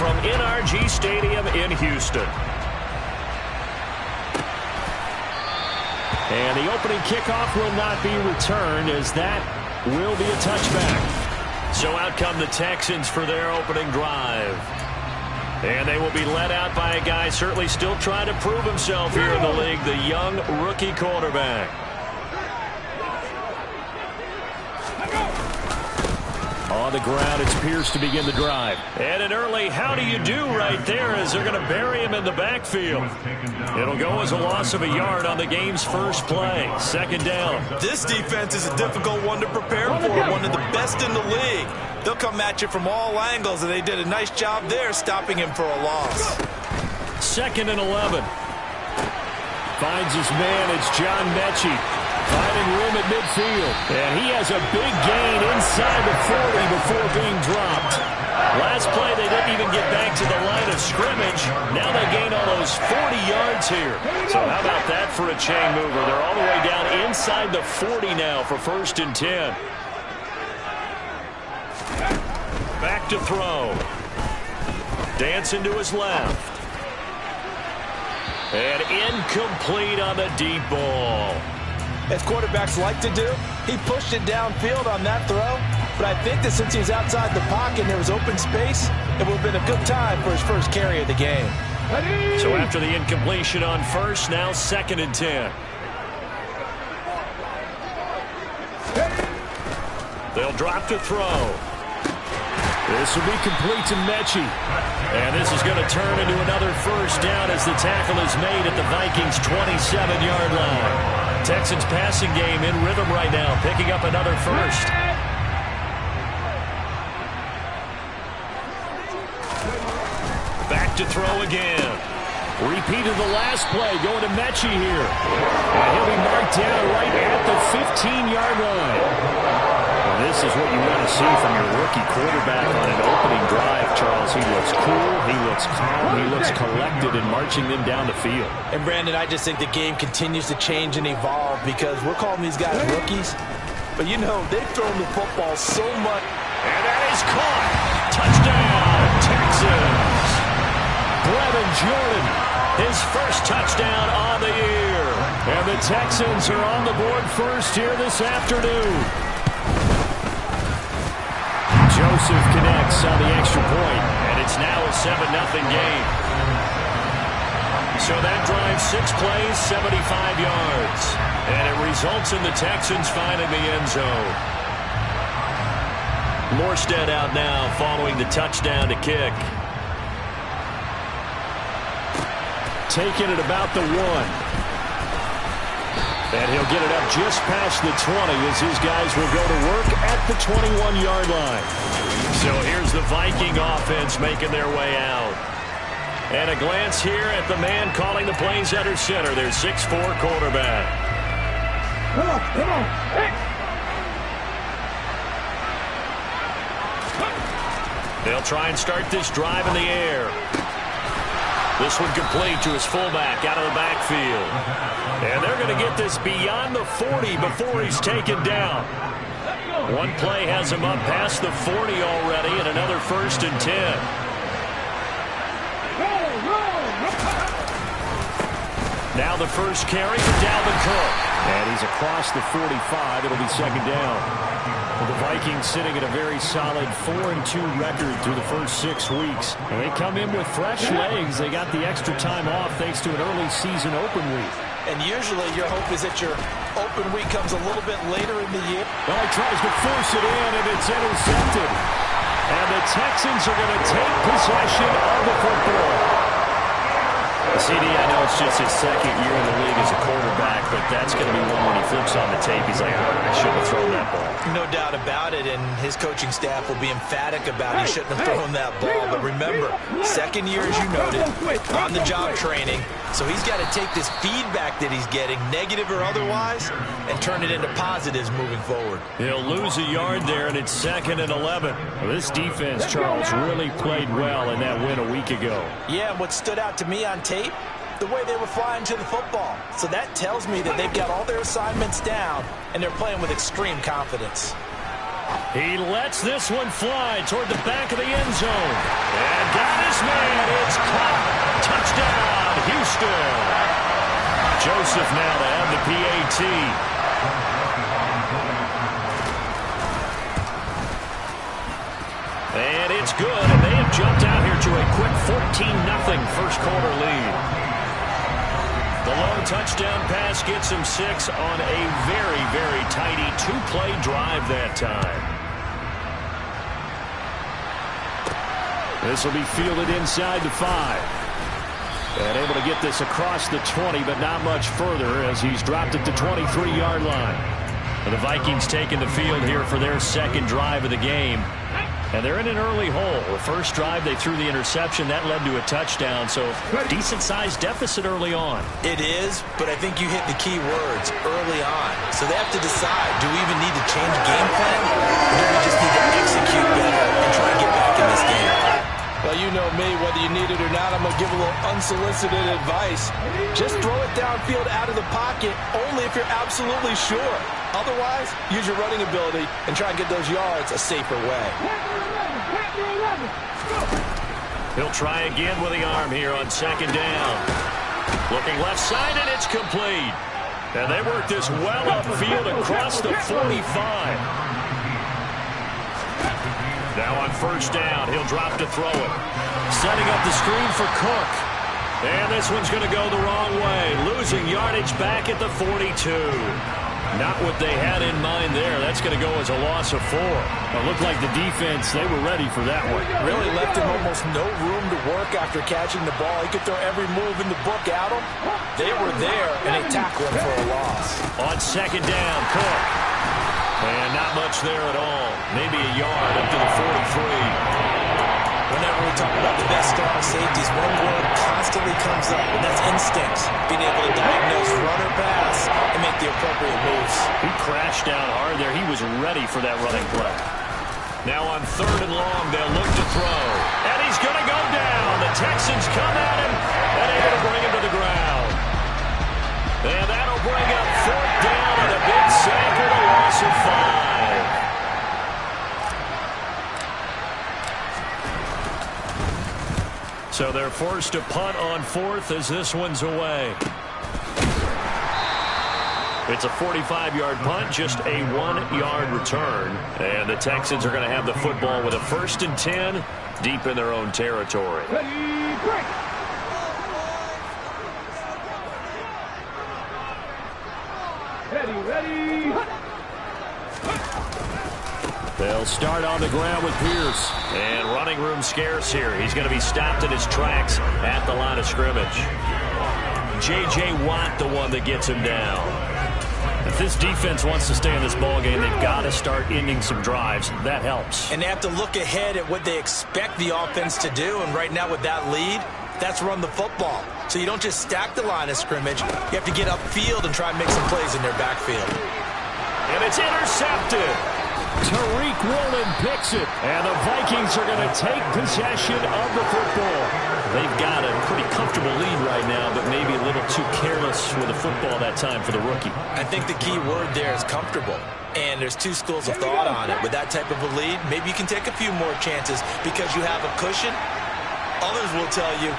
from NRG Stadium in Houston. And the opening kickoff will not be returned, as that will be a touchback. So out come the Texans for their opening drive. And they will be led out by a guy certainly still trying to prove himself here in the league, the young rookie quarterback. On the ground, it's Pierce to begin the drive. And an early how do you do right there, as they're going to bury him in the backfield. It'll go as a loss of a yard on the game's first play. Second down. This defense is a difficult one to prepare for, one of the best in the league. They'll come at you from all angles, and they did a nice job there stopping him for a loss. 2nd and 11. Finds his man. It's John Mechie. Finding room at midfield. And he has a big gain inside the 40 before being dropped. Last play, they didn't even get back to the line of scrimmage. Now they gain almost 40 yards here. So how about that for a chain mover? They're all the way down inside the 40 now for 1st and 10. Back to throw. Dancing to his left. And incomplete on the deep ball. As quarterbacks like to do, he pushed it downfield on that throw. But I think that since he was outside the pocket and there was open space, it would have been a good time for his first carry of the game. So after the incompletion on first, now 2nd and 10. They'll drop to throw. This will be complete to Mechie. And this is going to turn into another first down as the tackle is made at the Vikings' 27-yard line. Texans passing game in rhythm right now, picking up another first. Back to throw again. Repeat of the last play, going to Mechie here. And he'll be marked down right at the 15-yard line. Well, this is what you want to see from your rookie quarterback on an opening drive, Charles. He looks cool, he looks calm, he looks collected in marching them down the field. And, Brandon, I just think the game continues to change and evolve because we're calling these guys rookies. But, you know, they've thrown the football so much. And that is caught. Touchdown, Texans. Brevin Jordan, his first touchdown on the year. And the Texans are on the board first here this afternoon. Joseph connects on the extra point, and it's now a 7-0 game. So that drives 6 plays, 75 yards. And it results in the Texans finding the end zone. Morstead out now following the touchdown to kick. Taking it about the 1. And he'll get it up just past the 20 as his guys will go to work at the 21-yard line. So here's the Viking offense making their way out. And a glance here at the man calling the plays under center, their 6'4 quarterback. Come on. Hey. They'll try and start this drive in the air. This one complete to his fullback out of the backfield. And they're going to get this beyond the 40 before he's taken down. One play has him up past the 40 already, and another 1st and 10. Now the first carry for Dalvin Cook. And he's across the 45. It'll be 2nd down. Well, the Vikings sitting at a very solid 4-2 record through the first 6 weeks. And they come in with fresh legs. They got the extra time off thanks to an early season open week. And usually your hope is that your open week comes a little bit later in the year. Well, he tries to force it in, and it's intercepted. And the Texans are going to take possession of the football. CD, I know it's just his 2nd year in the league as a quarterback, but that's going to be one when he flips on the tape. He's like, oh, I shouldn't have thrown that ball. No doubt about it, and his coaching staff will be emphatic about he shouldn't have thrown that ball. But remember, 2nd year, as you noted, on-the-job training. So he's got to take this feedback that he's getting, negative or otherwise, and turn it into positives moving forward. He'll lose a yard there, and it's 2nd and 11. Well, this defense, Charles, really played well in that win a week ago. Yeah, and what stood out to me on tape, the way they were flying to the football. So that tells me that they've got all their assignments down, and they're playing with extreme confidence. He lets this one fly toward the back of the end zone. And got his man. It's caught. Touchdown, Houston. Joseph now to have the PAT. And it's good. And they have jumped out here to a quick 14-0 first quarter lead. The long touchdown pass gets him 6 on a very, very tidy two-play drive that time. This will be fielded inside the 5. And able to get this across the 20, but not much further as he's dropped at the 23-yard line. And the Vikings taking the field here for their second drive of the game. And they're in an early hole. The first drive, they threw the interception. That led to a touchdown, so decent-sized deficit early on. It is, but I think you hit the key words, early on. So they have to decide, do we even need to change game plan, or do we just need to execute better and try and get back in this game? Well, you know me, whether you need it or not, I'm going to give a little unsolicited advice. Just throw it downfield out of the pocket only if you're absolutely sure. Otherwise, use your running ability and try and get those yards a safer way. He'll try again with the arm here on second down. Looking left side, and it's complete. And they work this well upfield across the 45. Now on first down, he'll drop to throw it. Setting up the screen for Cook. And this one's going to go the wrong way. Losing yardage back at the 42. Not what they had in mind there. That's going to go as a loss of 4. It looked like the defense, they were ready for that one. Really left him almost no room to work after catching the ball. He could throw every move in the book at him. They were there, and they tackled him for a loss. On second down, Cook. And not much there at all. Maybe a yard up to the 43. Whenever we talk about the best strong safeties, one word constantly comes up, and that's instincts. Being able to diagnose run or pass and make the appropriate moves. He crashed down hard there. He was ready for that running play. Now on third and long, they'll look to throw. And he's going to go down. The Texans come at him and able to bring him to the ground. And that'll bring up fourth down and a big sack with a loss of 5. So they're forced to punt on fourth as this one's away. It's a 45-yard punt, just a 1-yard return. And the Texans are going to have the football with a 1st and 10 deep in their own territory. Ready, break. Ready. They'll start on the ground with Pierce. And running room scarce here. He's going to be stopped in his tracks at the line of scrimmage. J.J. Watt, the one that gets him down. If this defense wants to stay in this ballgame, they've got to start ending some drives. That helps. And they have to look ahead at what they expect the offense to do. And right now with that lead, that's run the football. So you don't just stack the line of scrimmage. You have to get upfield and try and make some plays in their backfield. And it's intercepted. Tariq Woolen picks it. And the Vikings are going to take possession of the football. They've got a pretty comfortable lead right now, but maybe a little too careless with the football that time for the rookie. I think the key word there is comfortable. And there's two schools of thought on it. With that type of a lead, maybe you can take a few more chances because you have a cushion. Others will tell you,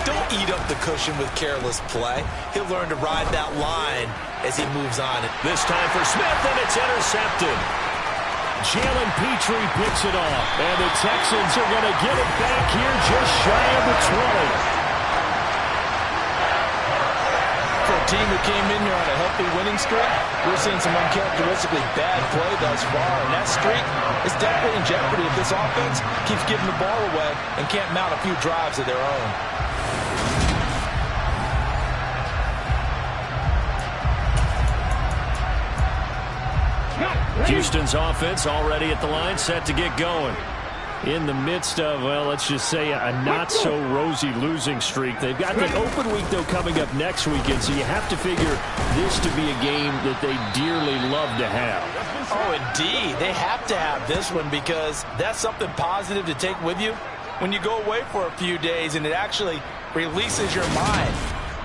don't eat up the cushion with careless play. He'll learn to ride that line as he moves on. This time for Smith, and it's intercepted. Jalen Petrie picks it off, and the Texans are going to get it back here just shy of the 20. For a team who came in here on a healthy winning streak, we're seeing some uncharacteristically bad play thus far, and that streak is definitely in jeopardy if this offense keeps giving the ball away and can't mount a few drives of their own. Houston's offense already at the line, set to get going. In the midst of, well, let's just say a not-so-rosy losing streak. They've got the open week, though, coming up next weekend, so you have to figure this to be a game that they dearly love to have. Oh, indeed. They have to have this one because that's something positive to take with you when you go away for a few days, and it actually releases your mind.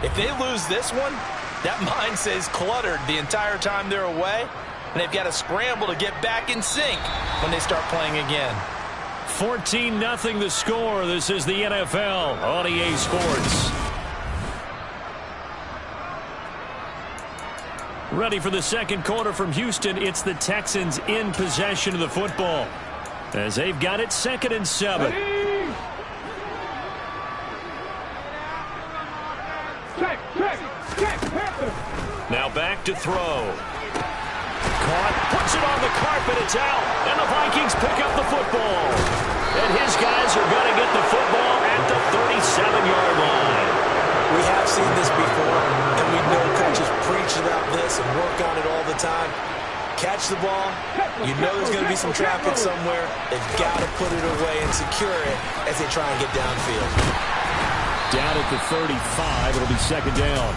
If they lose this one, That mind stays cluttered the entire time they're away, and they've got to scramble to get back in sync when they start playing again. 14-0 the score. This is the NFL on EA Sports. Ready for the second quarter from Houston. It's the Texans in possession of the football as they've got it 2nd and 7. Now back to throw. Caught, puts it on the carpet, it's out, and the Vikings pick up the football. And his guys are going to get the football at the 37-yard line. We have seen this before, and we know coaches preach about this and work on it all the time. Catch the ball, you know there's going to be some traffic somewhere. They've got to put it away and secure it as they try and get downfield. Down at the 35, it'll be 2nd down.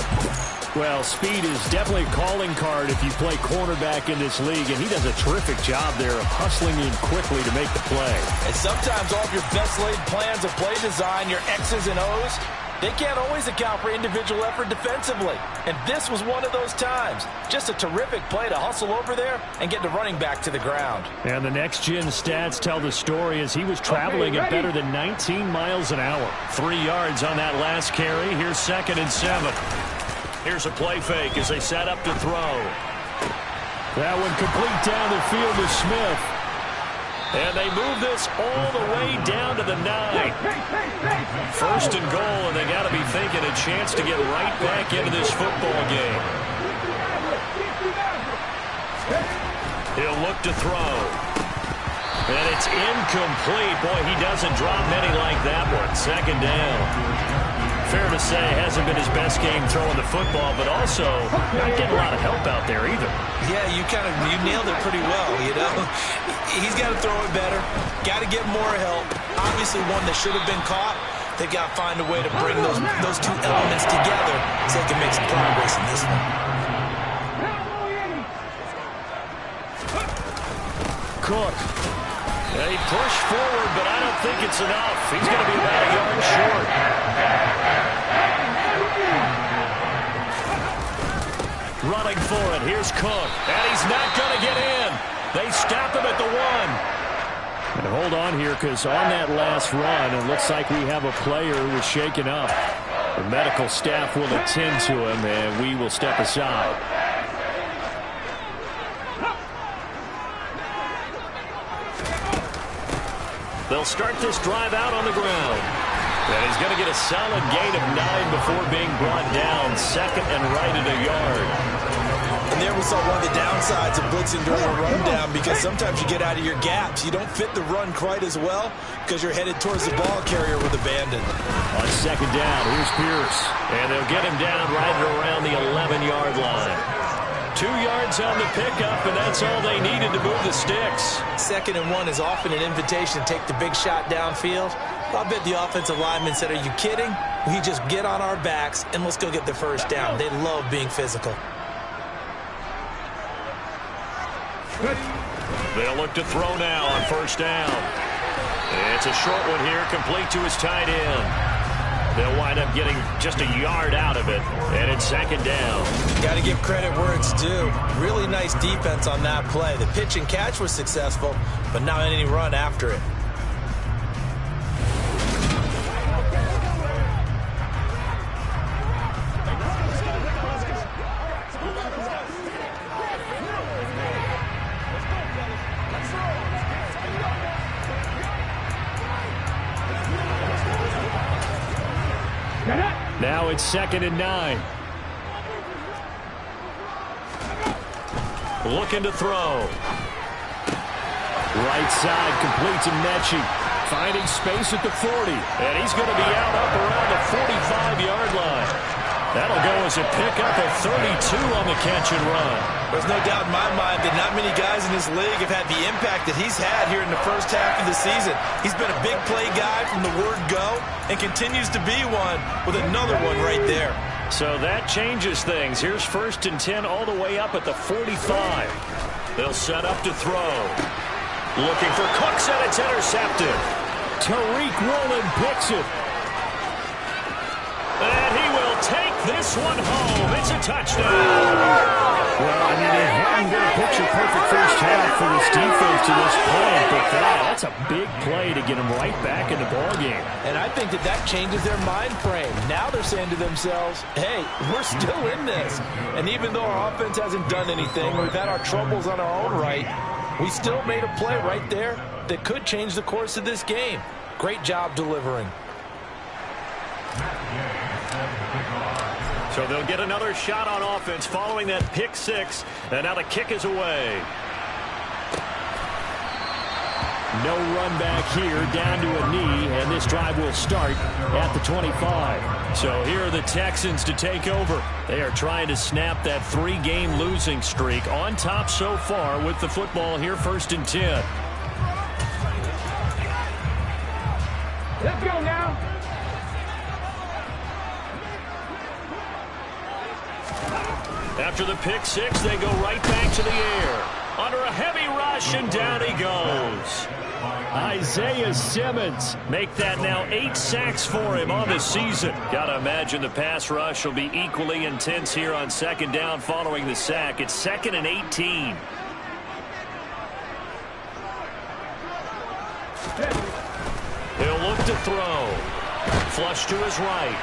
Well, speed is definitely a calling card if you play cornerback in this league, and he does a terrific job there of hustling in quickly to make the play. And sometimes all of your best-laid plans of play design, your X's and O's, they can't always account for individual effort defensively. And this was one of those times. Just a terrific play to hustle over there and get the running back to the ground. And the next-gen stats tell the story as he was traveling at better than 19 miles an hour. 3 yards on that last carry. Here's 2nd and 7. Here's a play fake as they set up to throw. That one complete down the field to Smith. And they move this all the way down to the 9. 1st and goal, and they got to be thinking a chance to get right back into this football game. He'll look to throw. And it's incomplete. Boy, he doesn't drop many like that one. 2nd down. Fair to say, hasn't been his best game throwing the football, but also not getting a lot of help out there either. Yeah, you nailed it pretty well, you know. He's got to throw it better. Got to get more help. Obviously one that should have been caught. They've got to find a way to bring those two elements together so they can make some progress in this one. Cook. They push forward, but I don't think it's enough. He's going to be about a yard short. Running for it. Here's Cook. And he's not going to get in. They stop him at the 1. And hold on here, because on that last run, it looks like we have a player who was shaken up. The medical staff will attend to him, and we will step aside. They'll start this drive out on the ground. And he's going to get a solid gain of 9 before being brought down. 2nd and right at a yard. And there we saw one of the downsides of blitzing during a rundown, because sometimes you get out of your gaps. You don't fit the run quite as well because you're headed towards the ball carrier with abandon. On 2nd down, here's Pierce. And they'll get him down right around the 11-yard line. 2 yards on the pickup, and that's all they needed to move the sticks. 2nd and 1 is often an invitation to take the big shot downfield. I bet the offensive lineman said, "Are you kidding? We just get on our backs and let's go get the first down." They love being physical. They'll look to throw now on 1st down. It's a short one here, complete to his tight end. They'll wind up getting just a yard out of it, and it's 2nd down. Got to give credit where it's due. Really nice defense on that play. The pitch and catch was successful, but not any run after it. Now it's 2nd and 9. Looking to throw. Right side, complete to Mechie. Finding space at the 40. And he's going to be out up around the 45-yard line. That'll go as a pickup of 32 on the catch and run. There's no doubt in my mind that not many guys in this league have had the impact that he's had here in the first half of the season. He's been a big play guy from the word go and continues to be one with another one right there. So that changes things. Here's 1st and 10 all the way up at the 45. They'll set up to throw. Looking for Cooks, and it's intercepted. Tariq Woolen picks it. And he will take this one home. It's a touchdown. Well, I mean, it hadn't been a picture-perfect first half for this defense to this point, but that's a big play to get them right back in the ballgame. And I think that changes their mind frame. Now they're saying to themselves, hey, we're still in this. And even though our offense hasn't done anything, we've had our troubles on our own right, we still made a play right there that could change the course of this game. Great job delivering. So they'll get another shot on offense following that pick six, and now the kick is away. No run back here, down to a knee, and this drive will start at the 25. So here are the Texans to take over. They are trying to snap that 3-game losing streak, on top so far with the football here, 1st and 10. Let's go now. After the pick six, they go right back to the air. Under a heavy rush, and down he goes. Isaiah Simmons make that now 8 sacks for him on the season. Gotta imagine the pass rush will be equally intense here on 2nd down following the sack. It's 2nd and 18. He'll look to throw. Flush to his right.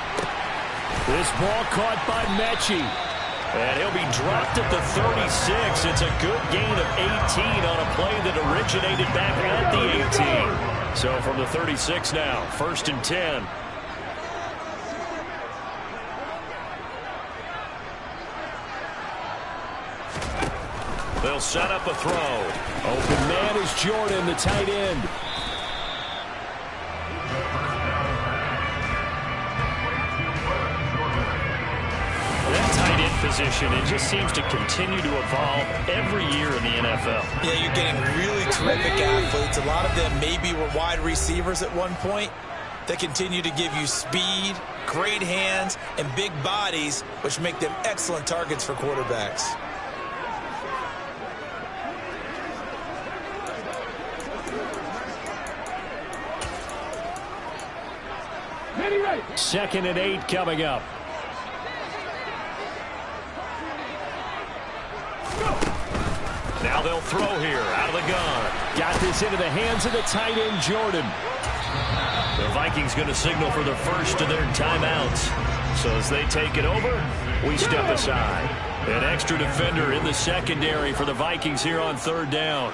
This ball caught by Mechie. And he'll be dropped at the 36. It's a good gain of 18 on a play that originated back at the 18. So from the 36 now, 1st and 10. They'll set up a throw. Open man is Jordan, the tight end. Position. It just seems to continue to evolve every year in the NFL. Yeah, you're getting really terrific athletes. A lot of them maybe were wide receivers at one point. They continue to give you speed, great hands, and big bodies, which make them excellent targets for quarterbacks. Second and 8 coming up. Now they'll throw here out of the gun. Got this into the hands of the tight end, Jordan. The Vikings going to signal for the first of their timeouts. So as they take it over, we step aside. An extra defender in the secondary for the Vikings here on 3rd down.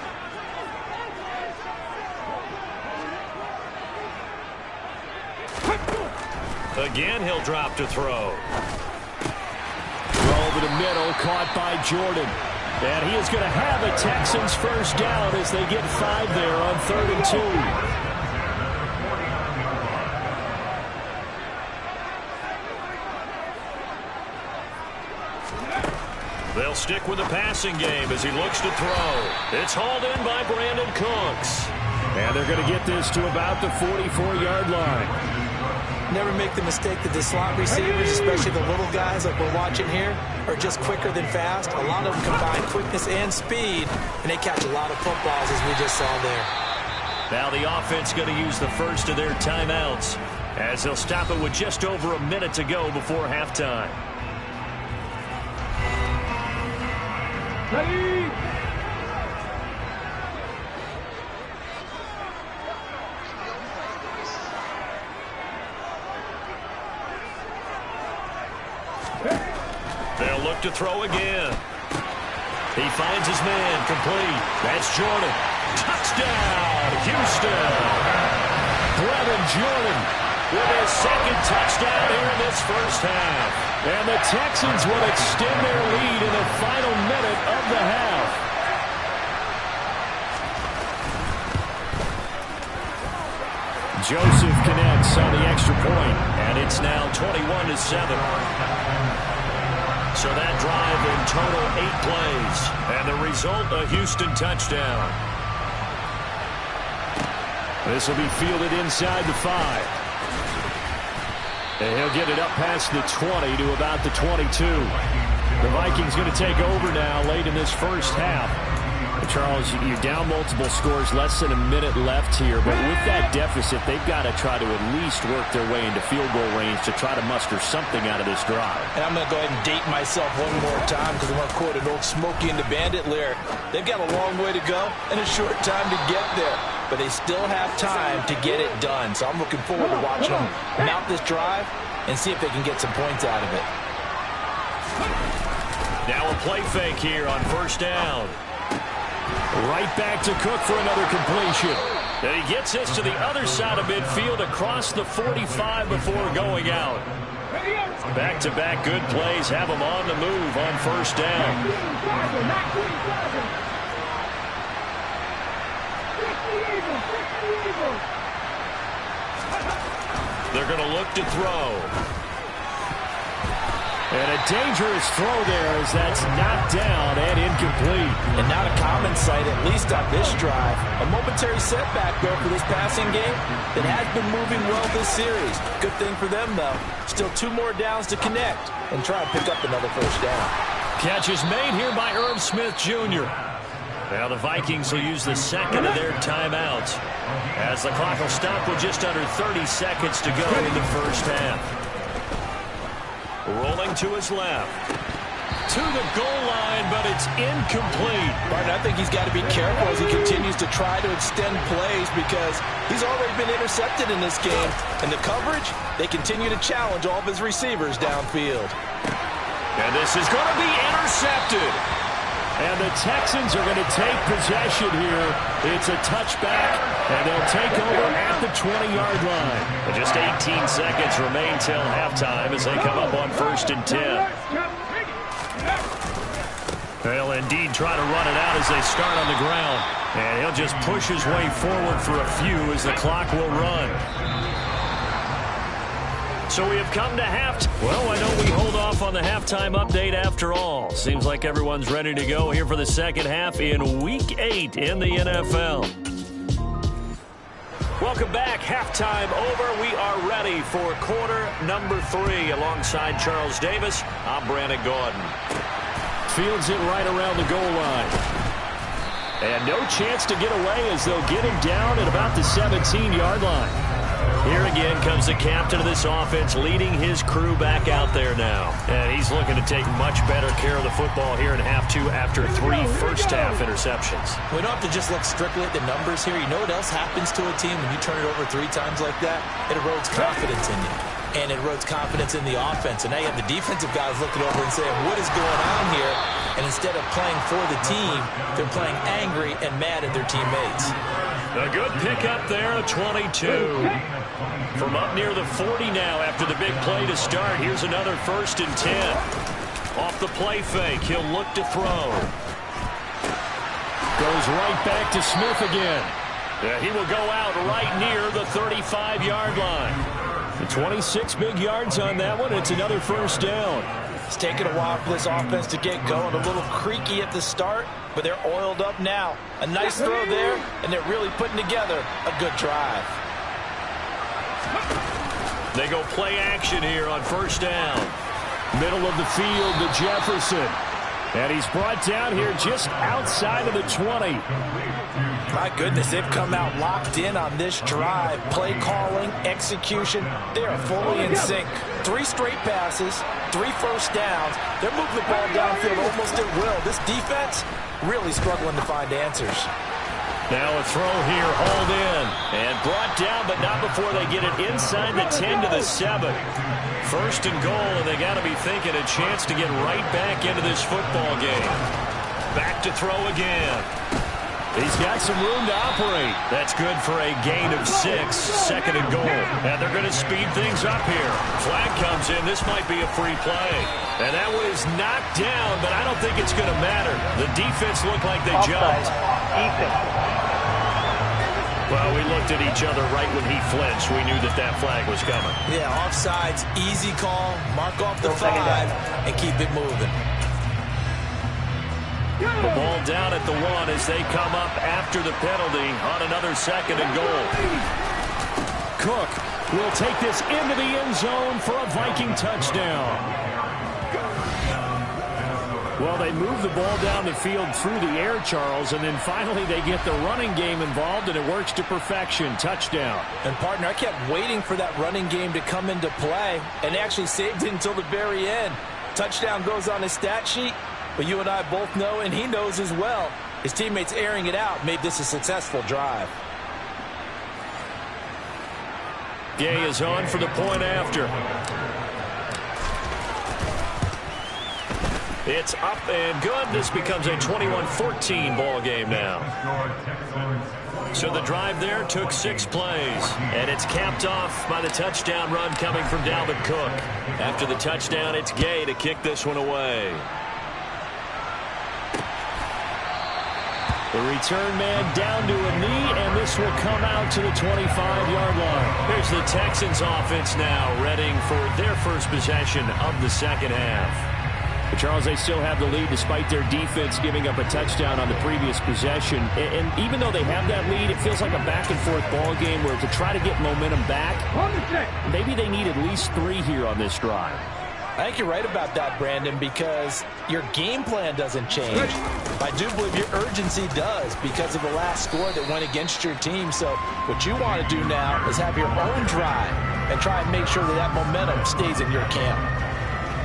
Again, he'll drop to throw. Throw over the middle, caught by Jordan. And he is going to have the Texans first down as they get 5 there on 3rd and 2. They'll stick with the passing game as he looks to throw. It's hauled in by Brandon Cooks. And they're going to get this to about the 44-yard line. Never make the mistake that the slot receivers, especially the little guys like we're watching here, are just quicker than fast. A lot of them combine quickness and speed, and they catch a lot of footballs, as we just saw there. Now the offense going to use the first of their timeouts as they'll stop it with just over a minute to go before halftime. Ready? They'll look to throw again. He finds his man complete. That's Jordan. Touchdown, Houston. Brevin Jordan with his 2nd touchdown here in this first half. And the Texans will extend their lead in the final minute of the half. Joseph connects on the extra point, and it's now 21-7. So that drive in total 8 plays. And the result, a Houston touchdown. This will be fielded inside the 5. And he'll get it up past the 20 to about the 22. The Vikings going to take over now late in this first half. Charles, you're down multiple scores, less than a minute left here, but with that deficit, they've got to try to at least work their way into field goal range to try to muster something out of this drive. And I'm going to go ahead and date myself one more time because I want to quote an old Smokey and the Bandit lyric. They've got a long way to go and a short time to get there, but they still have time to get it done. So I'm looking forward to watching them mount this drive and see if they can get some points out of it. Now a play fake here on first down. Right back to Cook for another completion. And he gets this to the other side of midfield across the 45 before going out. Back-to-back good plays have him on the move on first down. They're going to look to throw. And a dangerous throw there as that's knocked down and incomplete. And not a common sight, at least on this drive. A momentary setback, though, for this passing game that has been moving well this series. Good thing for them, though. Still 2 more downs to connect and try and pick up another first down. Catch is made here by Irv Smith Jr. Now the Vikings will use the second of their timeouts as the clock will stop with just under 30 seconds to go in the first half. Rolling to his left. To the goal line, but it's incomplete. Martin, I think he's got to be careful as he continues to try to extend plays because he's already been intercepted in this game. And the coverage, they continue to challenge all of his receivers downfield. And this is going to be intercepted. And the Texans are going to take possession here. It's a touchback, and they'll take over at the 20-yard line. And just 18 seconds remain till halftime as they come up on 1st and 10. They'll indeed try to run it out as they start on the ground. And he'll just push his way forward for a few as the clock will run. So we have come to halftime. Well, I know we hold off on the halftime update after all. Seems like everyone's ready to go here for the second half in Week 8 in the NFL. Welcome back. Halftime over. We are ready for quarter number 3. Alongside Charles Davis, I'm Brandon Gaudin. Fields it right around the goal line. And no chance to get away as they'll get him down at about the 17-yard line. Here again comes the captain of this offense leading his crew back out there now. And he's looking to take much better care of the football here in half 2 after 3 first-half interceptions. We don't have to just look strictly at the numbers here. You know what else happens to a team when you turn it over 3 times like that? It erodes confidence in you. And it erodes confidence in the offense. And now you have the defensive guys looking over and saying, what is going on here? And instead of playing for the team, they're playing angry and mad at their teammates. A good pickup there, a 22. From up near the 40 now after the big play to start. Here's another 1st and 10. Off the play fake, he'll look to throw. Goes right back to Smith again. He will go out right near the 35-yard line. The 26 big yards on that one. It's another 1st down. It's taken a while for this offense to get going. A little creaky at the start, but they're oiled up now. A nice throw there, and they're really putting together a good drive. They go play action here on 1st down. Middle of the field to Jefferson. And he's brought down here just outside of the 20. My goodness, they've come out locked in on this drive. Play calling, execution, they are fully in sync. 3 straight passes, 3 first downs. They're moving the ball downfield almost at will. This defense really struggling to find answers. Now a throw here, hauled in, and brought down, but not before they get it inside the 10 to the 7. 1st and goal, and they got to be thinking a chance to get right back into this football game. Back to throw again. He's got some room to operate. That's good for a gain of 6, 2nd and goal. And they're going to speed things up here. Flag comes in. This might be a free play. And that one is knocked down, but I don't think it's going to matter. The defense looked like they jumped. Well, we looked at each other right when he flinched. We knew that that flag was coming. Yeah, offsides, easy call. Mark off the 5 and keep it moving. The ball down at the 1 as they come up after the penalty on another 2nd and goal. Cook will take this into the end zone for a Viking touchdown. Well, they move the ball down the field through the air, Charles, and then finally they get the running game involved, and it works to perfection. Touchdown. And, partner, I kept waiting for that running game to come into play, and actually saved it until the very end. Touchdown goes on his stat sheet, but you and I both know, and he knows as well, his teammates airing it out made this a successful drive. Gay is on for the point after. It's up and good. This becomes a 21-14 ball game now. So the drive there took 6 plays, and it's capped off by the touchdown run coming from Dalvin Cook. After the touchdown, it's Gay to kick this one away. The return man down to a knee, and this will come out to the 25-yard line. Here's the Texans offense now, readying for their first possession of the second half. But Charles, they still have the lead despite their defense giving up a touchdown on the previous possession. And even though they have that lead, it feels like a back-and-forth ball game where to try to get momentum back, maybe they need at least 3 here on this drive. I think you're right about that, Brandon, because your game plan doesn't change. I do believe your urgency does because of the last score that went against your team. So what you want to do now is have your own drive and try and make sure that that momentum stays in your camp.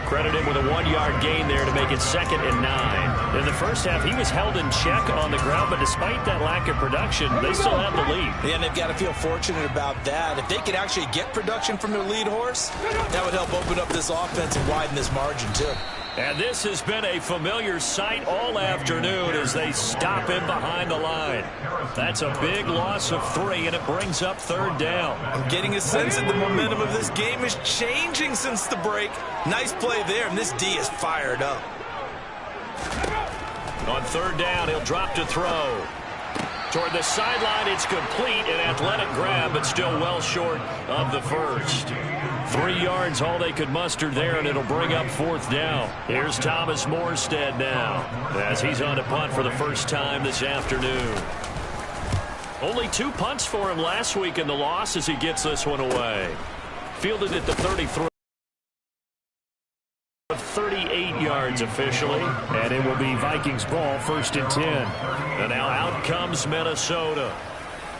Credit him with a 1-yard gain there to make it 2nd and 9. In the first half, he was held in check on the ground, but despite that lack of production, they still have the lead. Yeah, and they've got to feel fortunate about that. If they could actually get production from their lead horse, that would help open up this offense and widen this margin, too. And this has been a familiar sight all afternoon as they stop him behind the line. That's a big loss of 3, and it brings up 3rd down. I'm getting a sense that the momentum of this game is changing since the break. Nice play there, and this D is fired up. On 3rd down, he'll drop to throw. Toward the sideline, it's complete, an athletic grab, but still well short of the first. 3 yards, all they could muster there, and it'll bring up 4th down. Here's Thomas Morstead now, as he's on a punt for the first time this afternoon. Only 2 punts for him last week in the loss as he gets this one away. Fielded at the 33. 38 yards officially, and it will be Vikings ball, 1st and 10. And now out comes Minnesota.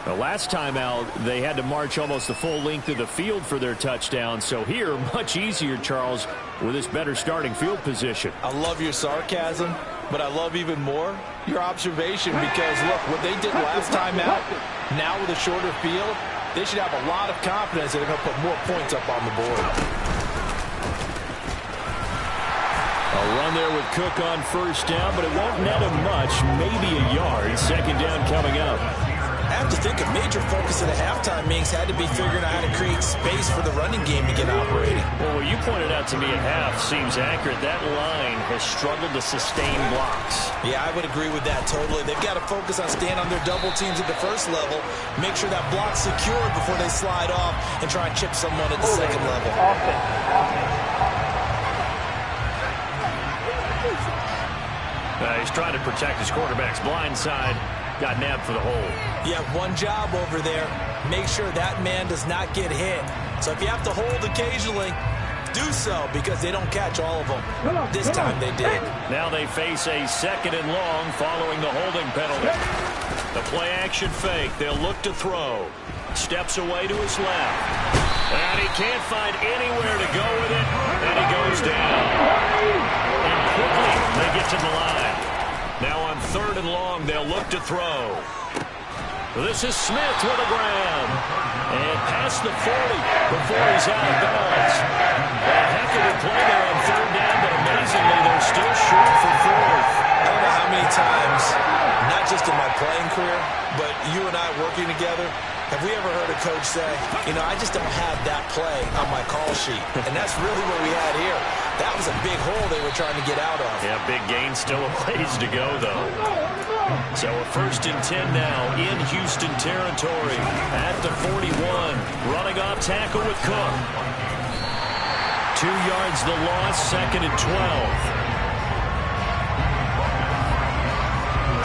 The last time out, they had to march almost the full length of the field for their touchdown. So here, much easier, Charles, with this better starting field position. I love your sarcasm, but I love even more your observation because, look, what they did last time out, now with a shorter field, they should have a lot of confidence that they're going to put more points up on the board. A run there with Cook on 1st down, but it won't net him much, maybe a yard. 2nd down coming up. I have to think a major focus of the halftime meetings had to be figuring out how to create space for the running game to get operating. Well, what you pointed out to me at half seems accurate. That line has struggled to sustain blocks. Yeah, I would agree with that totally. They've got to focus on staying on their double teams at the first level, make sure that block's secured before they slide off and try and chip someone at the second level. He's trying to protect his quarterback's blind side. Got nabbed for the hold. You have one job over there. Make sure that man does not get hit. So if you have to hold occasionally, do so because they don't catch all of them. This time they did. Now they face a 2nd and long following the holding penalty. The play action fake. They'll look to throw. Steps away to his left. And he can't find anywhere to go with it. And he goes down. And quickly they get to the line. Now on 3rd and long, they'll look to throw. This is Smith with a grab. And past the 40 before he's out of bounds. A heck of a play there on 3rd down, but amazingly, they're still short for 4th. I don't know how many times, not just in my playing career, but you and I working together, have we ever heard a coach say, you know, I just don't have that play on my call sheet. And that's really what we had here. That was a big hole they were trying to get out of. Yeah, big gain, still a ways to go, though. So a 1st and 10 now in Houston territory at the 41. Running off tackle with Cook. 2 yards the loss, 2nd and 12.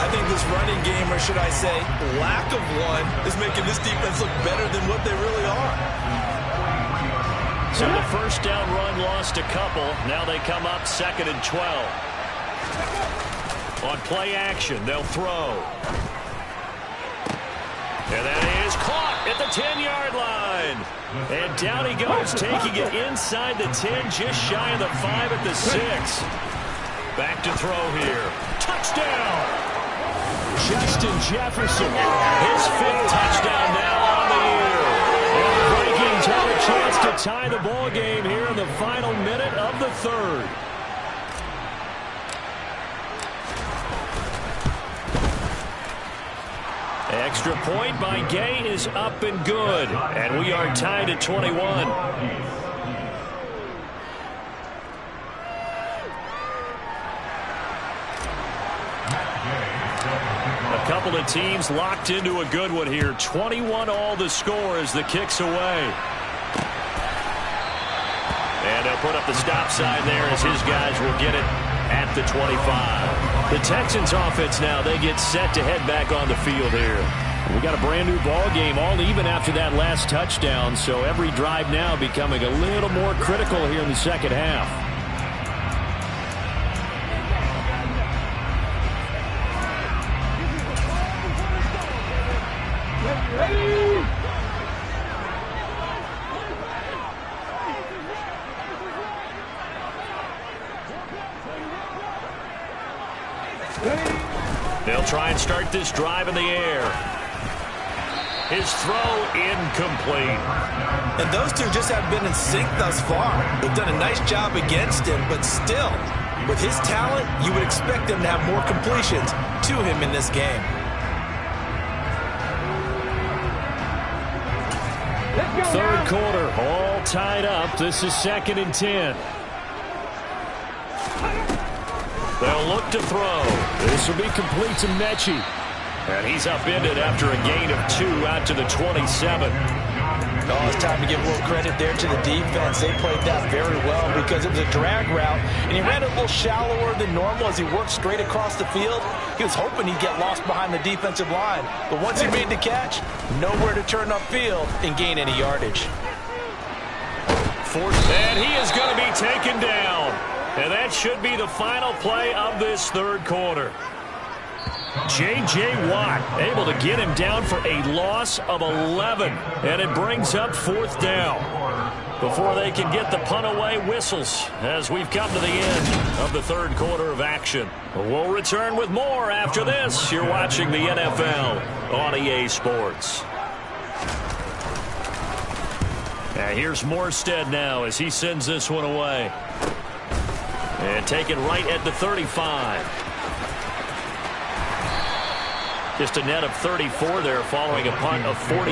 I think this running game, or should I say lack of one, is making this defense look better than what they really are. So the 1st down run lost a couple. Now they come up 2nd and 12. On play action, they'll throw. And that is caught at the 10-yard line. And down he goes, taking it inside the 10, just shy of the 5 at the 6. Back to throw here. Touchdown! Justin Jefferson, his 5th touchdown now on the year. And the Vikings have a chance to tie the ball game here in the final minute of the 3rd. Extra point by Gay is up and good. And we are tied at 21. A couple of teams locked into a good one here. 21 all the score as the kick's away. And they'll put up the stop sign there as his guys will get it at the 25. The Texans offense now, they get set to head back on the field here. We got a brand new ball game, all even after that last touchdown, so every drive now becoming a little more critical here in the second half. They'll try and start this drive in the air. His throw incomplete. And those two just have been in sync thus far. They've done a nice job against him, but still, with his talent, you would expect him to have more completions to him in this game. Third quarter, all tied up. This is 2nd and 10. They'll look to throw. This will be complete to Mechie. And he's upended after a gain of 2 out to the 27. Oh, it's time to give a little credit there to the defense. They played that very well because it was a drag route, and he ran it a little shallower than normal as he worked straight across the field. He was hoping he'd get lost behind the defensive line, but once he made the catch, nowhere to turn upfield and gain any yardage. And he is going to be taken down. And that should be the final play of this third quarter. J.J. Watt able to get him down for a loss of 11. And it brings up 4th down before they can get the punt away whistles as we've come to the end of the third quarter of action. We'll return with more after this. You're watching the NFL on EA Sports. And here's Morstead now as he sends this one away. And taken right at the 35. Just a net of 34 there following a punt of 44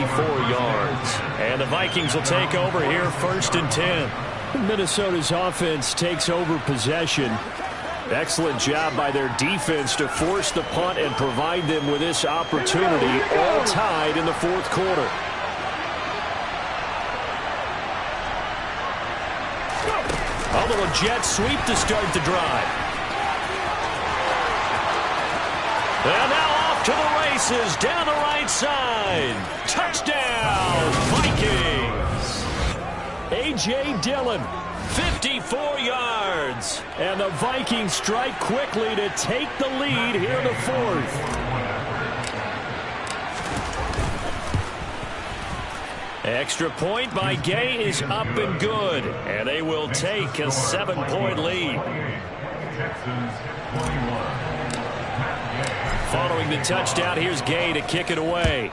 yards. And the Vikings will take over here 1st and 10. Minnesota's offense takes over possession. Excellent job by their defense to force the punt and provide them with this opportunity, all tied in the 4th quarter. A little jet sweep to start the drive. And now off to the races down the right side. Touchdown, Vikings. A.J. Dillon, 54 yards. And the Vikings strike quickly to take the lead here in the 4th. Extra point by Gay is up and good. And they will take a 7-point lead. Following the touchdown, here's Gay to kick it away.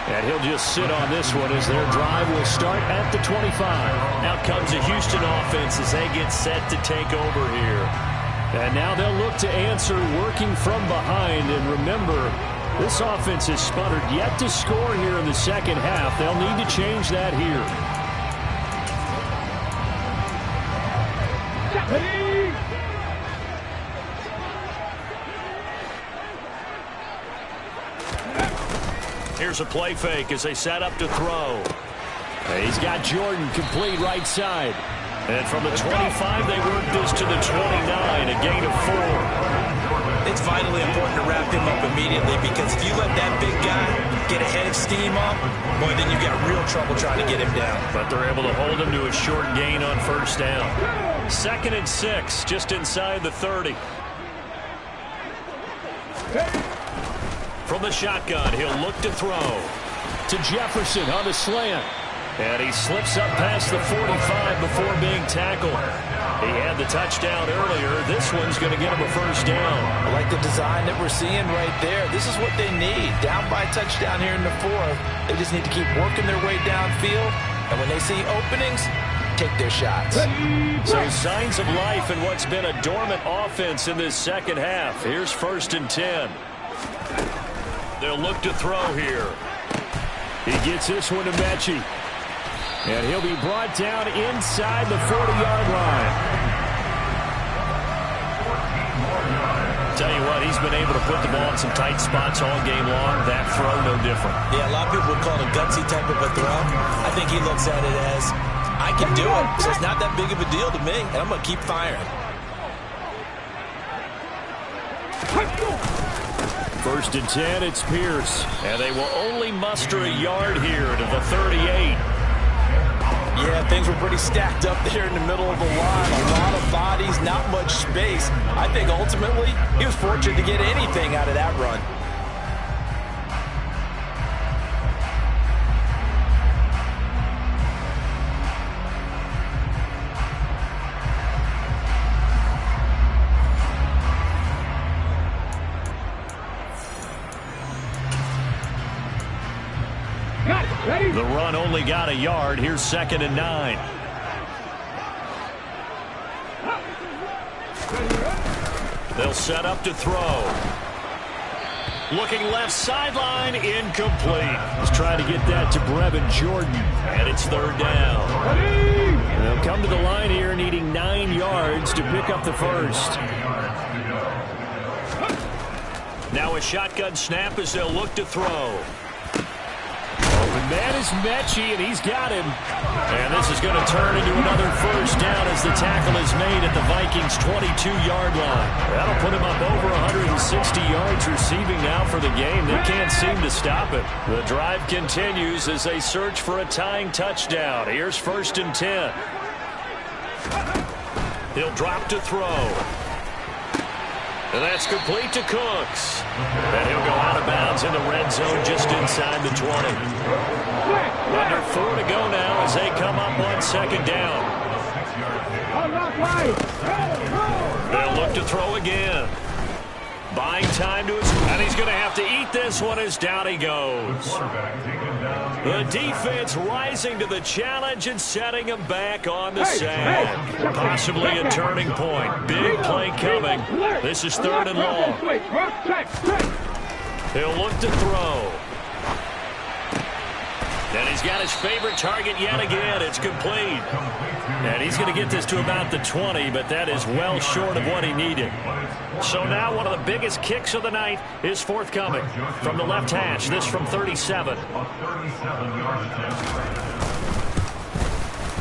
And he'll just sit on this one as their drive will start at the 25. Out comes the Houston offense as they get set to take over here. And now they'll look to answer working from behind. And remember, this offense has sputtered yet to score here in the second half. They'll need to change that here. Here's a play fake as they set up to throw. He's got Jordan complete right side. And from the 25, they work this to the 29, a gain of 4. It's vitally important to wrap him up immediately because if you let that big guy get a head of steam up, boy, then you've got real trouble trying to get him down. But they're able to hold him to a short gain on first down. 2nd and 6, just inside the 30. From the shotgun, he'll look to throw. To Jefferson on the slant. And he slips up past the 45 before being tackled. He had the touchdown earlier. This one's going to get him a first down. I like the design that we're seeing right there. This is what they need. Down by a touchdown here in the 4th. They just need to keep working their way downfield. And when they see openings, take their shots. So signs of life in what's been a dormant offense in this second half. Here's 1st and 10. They'll look to throw here. He gets this one to Mechie. And he'll be brought down inside the 40-yard line. Tell you what, he's been able to put the ball in some tight spots all game long. That throw, no different. Yeah, a lot of people would call it a gutsy type of a throw. I think he looks at it as, I can do it, so it's not that big of a deal to me, and I'm going to keep firing. 1st and 10, it's Pierce. And they will only muster a yard here to the 38. Yeah, things were pretty stacked up there in the middle of the line. A lot of bodies, not much space. I think ultimately he was fortunate to get anything out of that run. The run only got a yard. Here's 2nd and 9. They'll set up to throw. Looking left sideline, incomplete. He's trying to get that to Brevin Jordan, and it's 3rd down. They'll come to the line here needing 9 yards to pick up the first. Now a shotgun snap as they'll look to throw. Open man is Mechie, and he's got him. And this is going to turn into another first down as the tackle is made at the Vikings' 22-yard line. That'll put him up over 160 yards receiving now for the game. They can't seem to stop it. The drive continues as they search for a tying touchdown. Here's 1st and 10. He'll drop to throw. And that's complete to Cooks. And he'll go out of bounds in the red zone just inside the 20. Under 4 to go now as they come up on 2nd down. They'll look to throw again. Buying time to his... And he's going to have to eat this one as down he goes. The defense rising to the challenge and setting him back on the sand. Possibly a turning point. Big play coming. This is 3rd and long. He'll look to throw. And he's got his favorite target yet again. It's complete. And he's going to get this to about the 20, but that is well short of what he needed. So now one of the biggest kicks of the night is forthcoming. From the left hash, this from 37.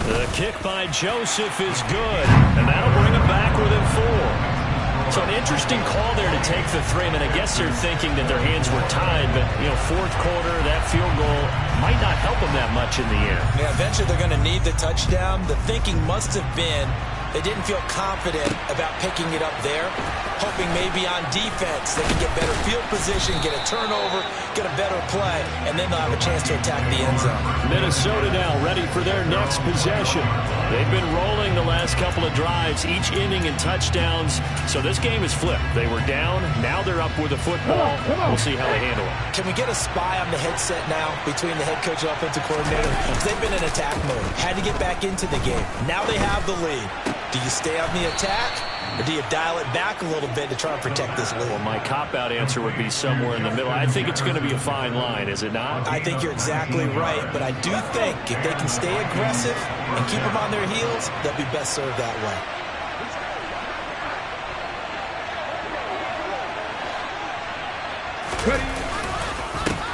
The kick by Joseph is good, and that'll bring him back within 4. So an interesting call there to take the 3. I mean, I guess they're thinking that their hands were tied, but, 4th quarter, that field goal might not help them that much in the end. Yeah, eventually they're going to need the touchdown. The thinking must have been they didn't feel confident about picking it up there, hoping maybe on defense they can get better field position, get a turnover, get a better play, and then they'll have a chance to attack the end zone. Minnesota now ready for their next possession. They've been rolling the last couple of drives, each inning in touchdowns, so this game is flipped. They were down, now they're up with a football. We'll see how they handle it. Can we get a spy on the headset now between the head coach and offensive coordinator? Because they've been in attack mode, had to get back into the game. Now they have the lead. Do you stay on the attack, or do you dial it back a little bit to try and protect this lead? Well, my cop-out answer would be somewhere in the middle. I think it's going to be a fine line, is it not? I think you're exactly right, but I do think if they can stay aggressive and keep them on their heels, they'll be best served that way.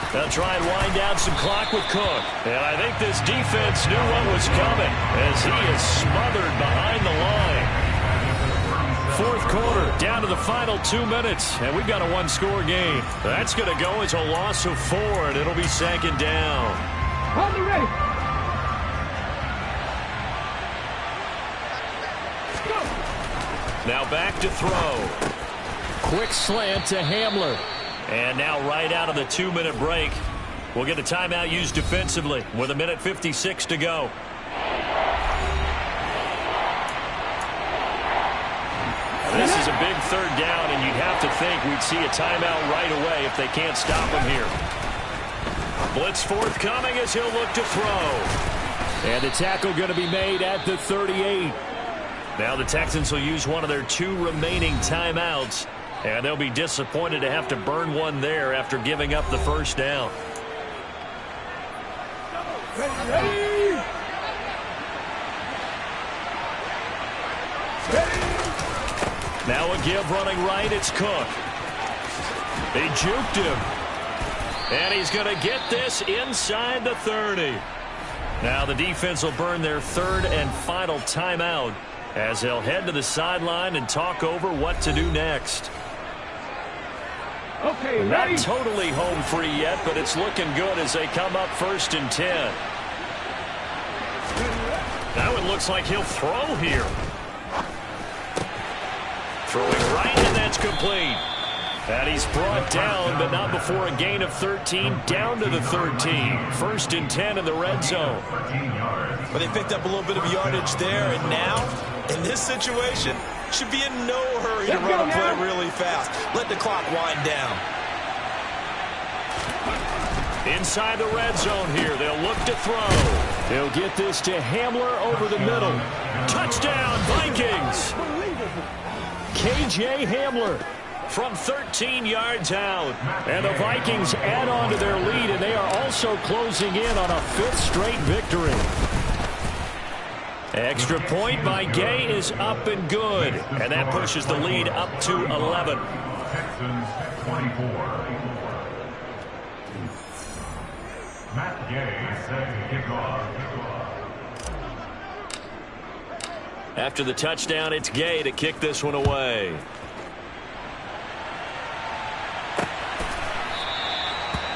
They'll try and wind down some clock with Cook. And I think this defense knew what was coming as he is smothered behind the line. fourth quarter, down to the final 2 minutes, and we've got a one-score game. That's going to go as a loss of 4, and it'll be second down. On the ready. Now back to throw. Quick slant to Hamler. And now right out of the 2-minute break, we'll get a timeout used defensively with 1:56 to go. This is a big third down, and you'd have to think we'd see a timeout right away if they can't stop him here. Blitz forthcoming as he'll look to throw. And the tackle going to be made at the 38. Now the Texans will use one of their 2 remaining timeouts, and they'll be disappointed to have to burn one there after giving up the first down. Ready. Now a give running right, it's Cook. They juked him. And he's going to get this inside the 30. Now the defense will burn their 3rd and final timeout as they'll head to the sideline and talk over what to do next. Okay, ready. Not totally home free yet, but it's looking good as they come up 1st and 10. Now it looks like he'll throw here. Throwing right, and that's complete. And he's brought down, but not before a gain of 13, down to the 13. 1st and 10 in the red zone. But they picked up a little bit of yardage there, and now, in this situation, should be in no hurry to run a play really fast. Let the clock wind down. Inside the red zone here, they'll look to throw. They'll get this to Hamler over the middle. Touchdown, Vikings! KJ Hamler from 13 yards out. And the Vikings add on to their lead, and they are also closing in on a 5th straight victory. Extra point by Gay is up and good. And that pushes the lead up to 11. Texans 24. Matt Gay set to kick off. After the touchdown, it's Gay to kick this one away.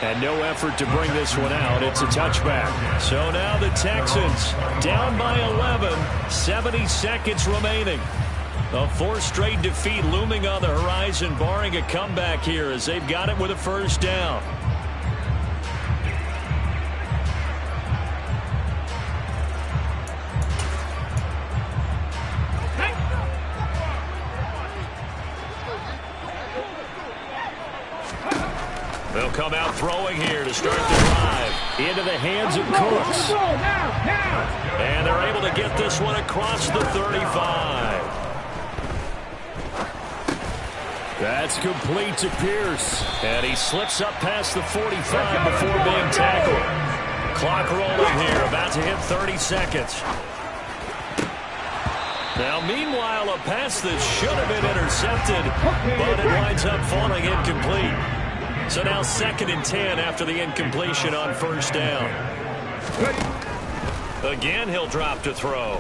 And no effort to bring this one out. It's a touchback. So now the Texans down by 11, 70 seconds remaining. A 4th straight defeat looming on the horizon, barring a comeback here as they've got it with a first down. They'll come out throwing here to start the drive. Into the hands of Cooks. And they're able to get this one across the 35. That's complete to Pierce. And he slips up past the 45 before being tackled. Clock rolling here, about to hit 30 seconds. Now, meanwhile, a pass that should have been intercepted, but it winds up falling incomplete. So now 2nd and 10 after the incompletion on first down. Again, he'll drop to throw.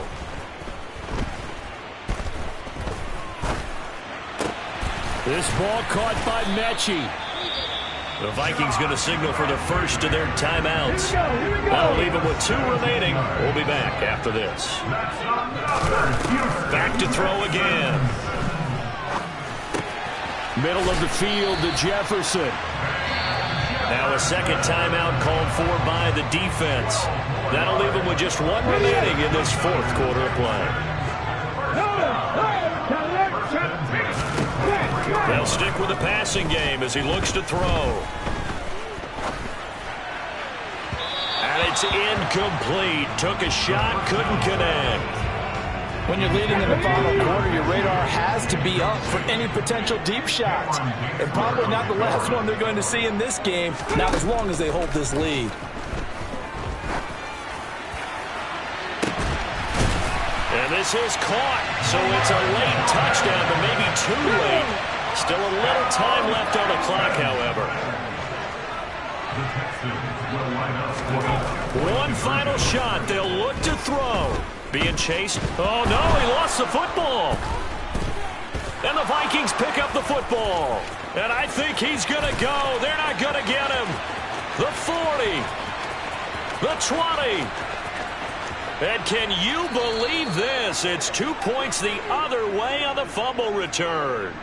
This ball caught by Mechie. The Vikings going to signal for the first of their timeouts. That'll leave them with 2 remaining. We'll be back after this. Back to throw again. Middle of the field to Jefferson. Now a 2nd timeout called for by the defense. That'll leave them with just 1 remaining in this 4th quarter of play. They'll stick with the passing game as he looks to throw. And it's incomplete. Took a shot, couldn't connect. When you're leading in the final quarter, your radar has to be up for any potential deep shots. And probably not the last one they're going to see in this game, not as long as they hold this lead. And this is caught, so it's a late touchdown, but maybe too late. Still a little time left on the clock, however. One final shot. They'll look to throw. Being chased. Oh, no, he lost the football. And the Vikings pick up the football. And I think he's going to go. They're not going to get him. The 40. The 20. And can you believe this? It's 2 points the other way on the fumble return.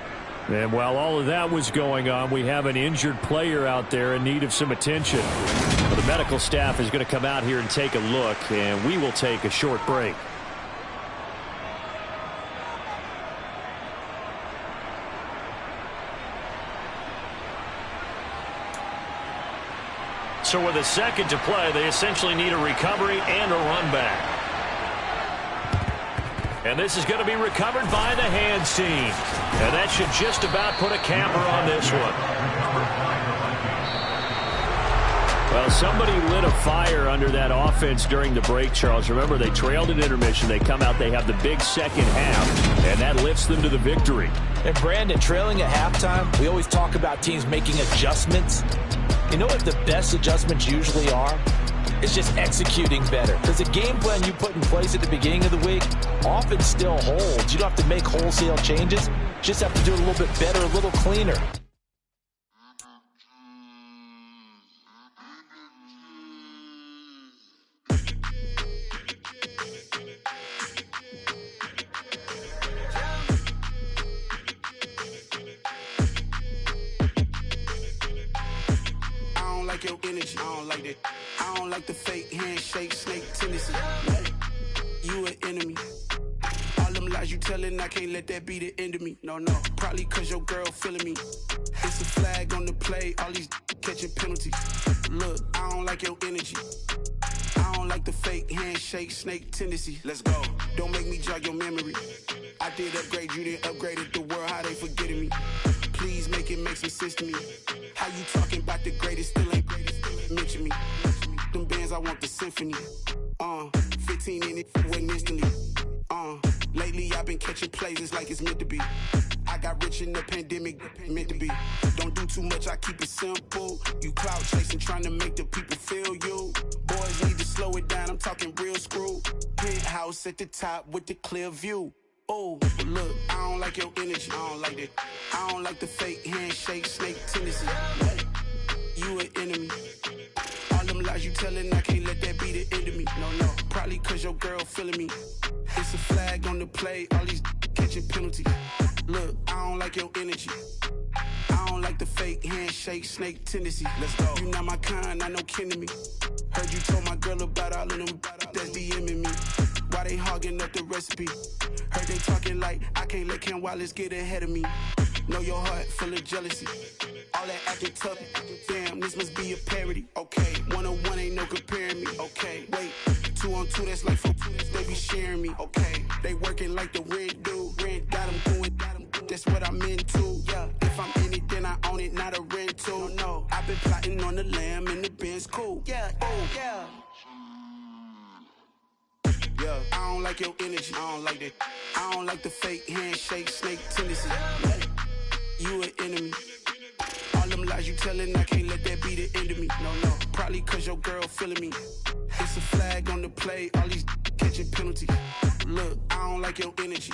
And while all of that was going on, we have an injured player out there in need of some attention. Well, the medical staff is going to come out here and take a look, and we will take a short break. So with a second to play, they essentially need a recovery and a run back. And this is going to be recovered by the hands team. And that should just about put a capper on this one. Well, somebody lit a fire under that offense during the break, Charles. Remember, they trailed at intermission. They come out, they have the big second half, and that lifts them to the victory. And Brandon, trailing at halftime, we always talk about teams making adjustments. You know what the best adjustments usually are? It's just executing better. Because the game plan you put in place at the beginning of the week often still holds. You don't have to make wholesale changes. You just have to do it a little bit better, a little cleaner. Your energy, I don't like that. I don't like the fake handshake, snake tendency. You an enemy. All them lies you telling, I can't let that be the end of me. No, probably cause your girl feeling me. It's a flag on the play, all these catching penalties. Look, I don't like your energy. I don't like the fake handshake, snake tendency. Let's go. Don't make me jog your memory. I did upgrade, you didn't upgrade it. The world, how they forgetting me. Please make it make some sense to me. How you talking about the greatest, still ain't greatest, mention me. Them bands, I want the symphony. 15 in it, went instantly. Lately I've been catching plays, it's like it's meant to be. I got rich in the pandemic, meant to be. Don't do too much, I keep it simple. You clout chasing, trying to make the people feel you. Boys need to slow it down, I'm talking real screw. Penthouse at the top with the clear view. Oh, look, I don't like your energy. I don't like that. I don't like the fake handshake, snake tendency. You an enemy. All them lies you telling, I can't let that be the end of me. No, probably cause your girl feeling me. It's a flag on the play, all these catching penalties. Look, I don't like your energy. I don't like the fake handshake, snake tendency. Let's go. You not my kind, I know kin to me. Heard you told my girl about all of them that's DMing me. Why they hogging up the recipe? Heard they talking like I can't let Ken Wallace get ahead of me. Know your heart full of jealousy. All that acting tough, damn, this must be a parody. Okay, 1-on-1 ain't no comparing me. Okay, wait, 2-on-2, that's like 4-2, they be sharing me. Okay, they working like the rent do. Rent got them going, that's what I'm into. Yeah, if I'm in it, then I own it, not a rental. No, I've been plotting on the lamb and the Benz cool. Yeah, oh, yeah. Yeah, I don't like your energy. I don't like that. I don't like the fake handshake, snake tendency. You an enemy. All them lies you telling, I can't let that be the end of me. No, probably cause your girl feeling me. It's a flag on the play, all these catching penalties. Look, I don't like your energy.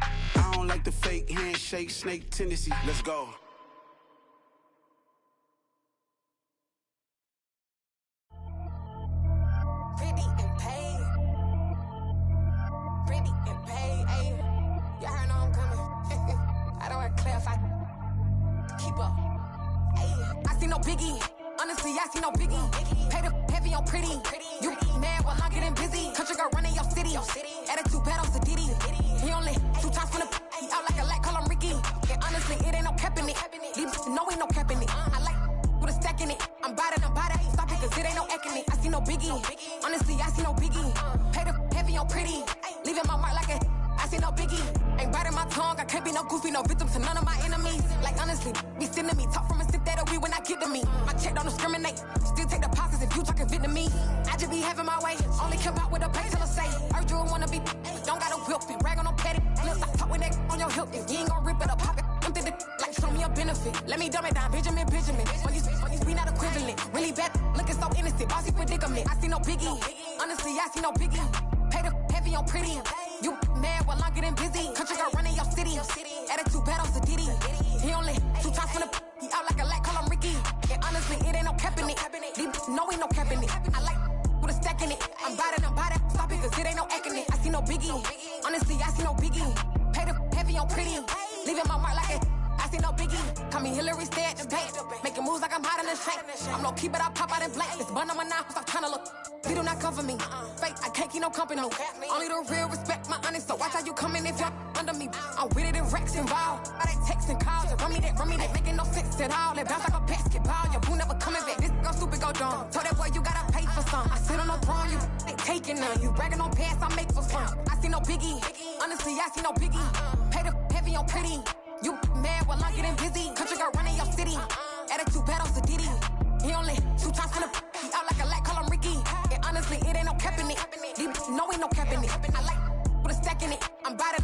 I don't like the fake handshake, snake tendency. Let's go. Pretty and paid. Pretty and paid, ayy. Y'all heard know I'm coming. I don't want to clarify. Keep up. Ayy. I see no biggie. Honestly, I see no biggie. Pay the heavy on pretty. You mad while I'm getting busy. Country girl running your city. Attitude bad on Sadidi. He only 2 times from the he out like a light, call him Ricky. And honestly, it ain't no cap in it. These know ain't no cap in it. I like with a stack in it. I'm bad. Stop it, cause it ain't no eck in it. I see no biggie. Honestly, I see no biggie. Pay the heavy on pretty. Leaving my mark like a I see no biggie. Ain't biting my tongue. I can't be no goofy, no victim to none of my enemies. Like honestly, be sending me talk from a sip that'll be when I get to me. My check don't discriminate. Still take deposits if you talking Vietnamese. I just be having my way. Only come out with a pay till I say. Urge you wanna be. Don't got a whip and rag on no petty. Lips, I talk with that on your hip. If you ain't gon' rip it up, pop it. I'm thinking like show me a benefit. Let me dumb it down, Benjamin. When you we not equivalent. Really bad, looking so innocent. Bossy predicament. I see no biggie. Honestly, I see no biggie. Pay the heavy on pretty. You mad while I'm getting busy. Country girl running your city. Attitude bad on Diddy. He only 2 times from the he out like a light, call him Ricky. And honestly, it ain't no cap in it. These know ain't no cap in it. I like with a stack in it. I'm bad at stop it, cause it ain't no acting it. I see no Biggie. Honestly, I see no Biggie. Pay the heavy on pretty. Leaving my mark like it. I see no Biggie. Call me Hillary, stay at the bank. Making moves like I'm hot in the shank. I'm low key, but I pop out in blank. This bun on my knife, stop trying to look. They do not cover me. Fake, I can't keep no company. Only the real respect my honest. So watch how you coming if you're under me. I'm with it in Rex involved. I they texting calls. Just run me that. Making no sense at all. They bounce like a basketball. Your boo never coming back. This go stupid, go dumb. Told that boy you gotta pay for some. I sit on no throne, you ain't taking none. You bragging on pants, I make for fun. I see no Biggie. Honestly, I see no Biggie. Pay the heavy on pretty. You mad while I'm getting busy. Country girl running your city. Attitude bad on Diddy. He only 2 times from the he out like a light, call him Ricky. And honestly, it ain't no cap in it. These know ain't no cap in it. I like with a stack in it. I'm bad at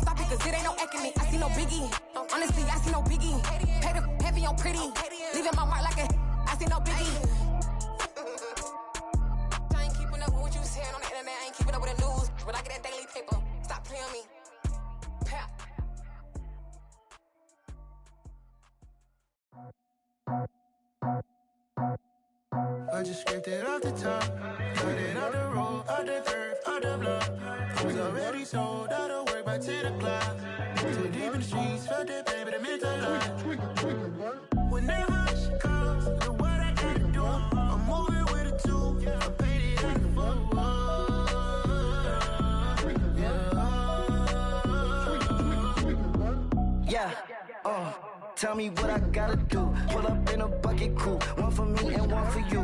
stop it, cause it ain't no acting it. I see no Biggie. Honestly, I see no Biggie. Pay the heavy on pretty. Leaving my mark like a I see no Biggie. I ain't keeping up with what you saying on the internet. I ain't keeping up with the news. When I get that daily paper, stop playing me. Pap. I just scraped it off the top, got it out the road, out the turf, out the block. I was already sold out of work by 10 o'clock. Too deep in the streets, felt that pain, but it meant a lot. Whenever she calls, know what I gotta do. I'm moving with a 2, I paid it out the 4. Yeah. Tell me what I gotta do. Pull up in a bucket crew, 1 for me and 1 for you.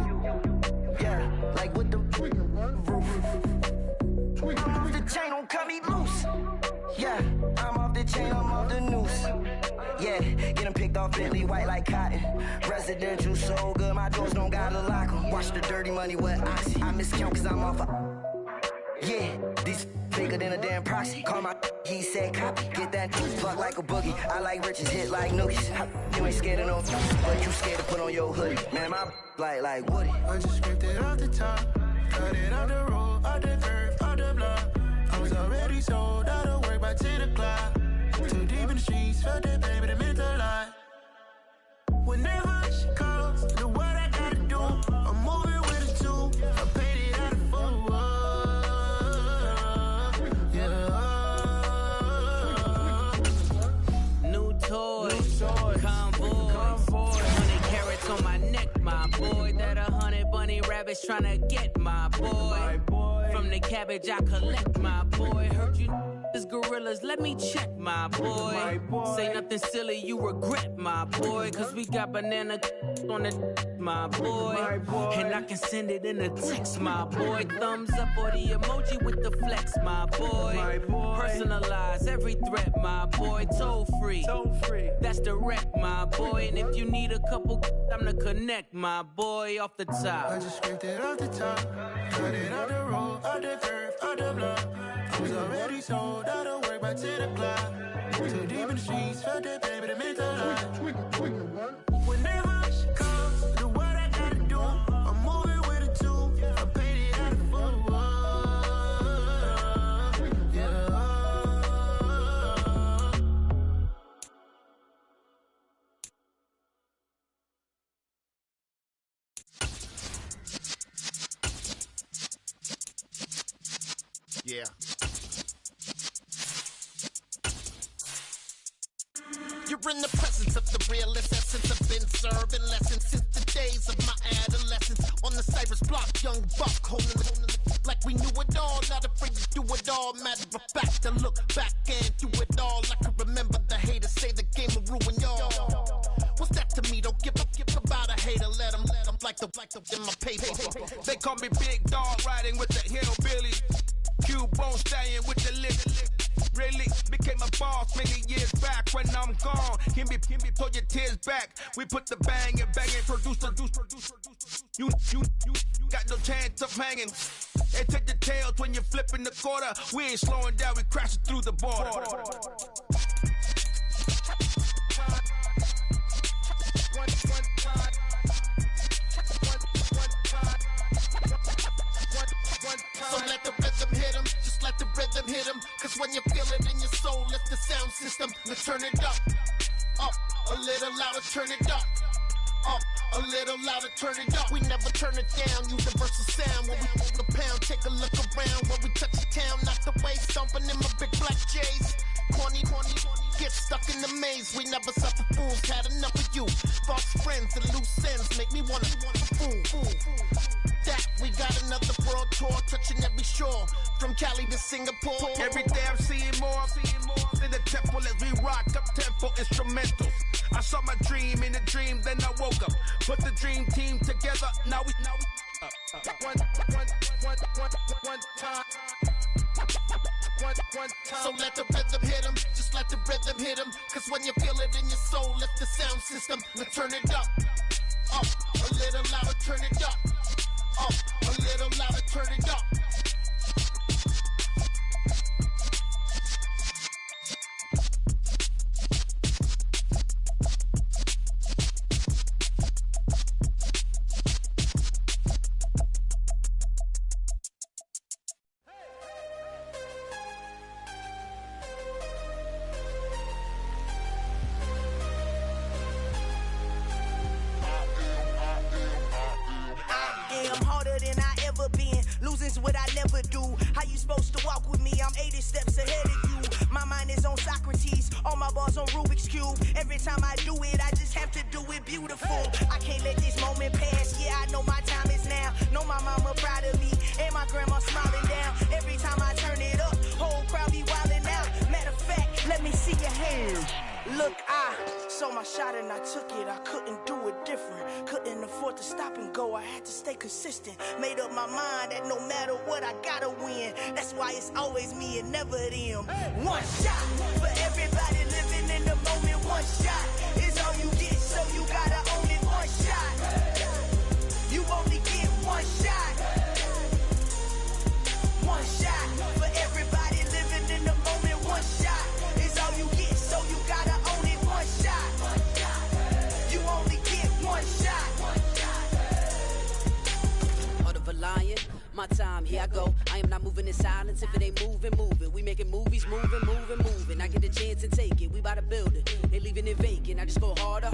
Yeah, like with the roof. I'm off the chain, don't cut me loose. Yeah, I'm off the chain, I'm off the noose. Yeah, getting picked off Bentley, white like cotton. Residential so good, my doors don't gotta lock 'em. Watch the dirty money with oxy. I miscount cause I'm off yeah, these bigger than a damn proxy. Call my he said copy. Get that fuck like a boogie. I like riches, hit like nookies. You ain't scared of no but you scared to put on your hoodie. Man, my like Woody. I just scraped it off the top, got it out the road, out the turf, out the block. I was already sold out of work by 10 o'clock. Too deep in the streets, felt that pain, but it meant a lot. Whenever she calls, know what I gotta do. I'm moving with a 2, I paid it out of 4. Convoy, 100 carats on my neck, my boy. That 100 bunny rabbits tryna get my boy. From the cabbage I collect, my boy. Heard you is gorillas, let me check, my boy. Say nothing silly, you regret, my boy. Cause we got banana on the my boy. And I can send it in a text, my boy. Thumbs up or the emoji with the flex, my boy. Personalize every threat, my boy. Toll free, that's direct, my boy. And if you need a couple, I'm the connect, my boy. Off the top, I just scraped it off the top, got it out the road, out the turf, out the block. I was already sold out of work by 10 o'clock. Too deep in the streets, felt that pain, but it meant a lot. Whenever she calls, know what I gotta do. I'm moving with a 2, I paid it out of 4. Yeah. You're in the presence of the realest essence. I've been serving lessons since the days of my adolescence. On the Cypress block, young buck holding it like we knew it all. Not afraid to do it all. Matter of fact, to look back and do it all. I can remember the haters say the game will ruin y'all. What's that to me? Don't give about a hater. Let them like the in my paper. They call me Big Dog, riding with the hillbillies. Q-Bone staying with the lip. Really became a boss many years back. When I'm gone, give me pull your tears back. We put the bang and produce. You got no chance of hanging. They take the tails when you're flipping the quarter. We ain't slowing down, we crashing through the border. So let the rhythm hit him, just let the rhythm hit him. Cause when you feel it in your soul, lift the sound system. Let's turn it up. Up, a little louder, turn it up. Up, a little louder, turn it up. We never turn it down, universal sound. When we the pound, take a look around. When we touch the town, knock the way, stomping in my big black J's. Corny, get stuck in the maze. We never suffer fools, had enough of you. False friends and loose ends make me wanna fool. That we got another world tour, touching every shore, from Cali to Singapore. Every day I'm seeing more in the temple as we rock up tempo instrumentals. I saw my dream in a dream, then I woke up. Put the dream team together, now we one time. So let the rhythm hit him, just let the rhythm hit him. Cause when you feel it in your soul, lift the sound system and turn it up. Up, a little louder, turn it up. Up, a little louder, turn it up. What I never do. How you supposed to walk with me? I'm 80 steps ahead of you. My mind is on Socrates, all my bars on Rubik's Cube. Every time I do it, I just have to do it beautiful. I can't let this moment pass. Yeah, I know my time is now. Know my mama proud of me, and my grandma smiling down. Every time I turn it up, whole crowd be wildin' out. Matter of fact, let me see your hands. Look, I saw my shot and I took it. I couldn't do it different. Couldn't afford to stop and go. I had to stay consistent. Made up my mind that no matter what, I gotta win. That's why it's always me and never them. One shot for everybody living in the moment. One shot is all you get, so you gotta own it. One shot. You only get one shot. One shot for everybody living in the moment. One shot is all you get, so you gotta own it. One shot. You only get one shot. Heart of a lion, my time, here I go. I am not moving in silence. If it ain't moving. We making movies, moving. I get the chance and take it. We bout to build it. They leaving it vacant. I just go harder.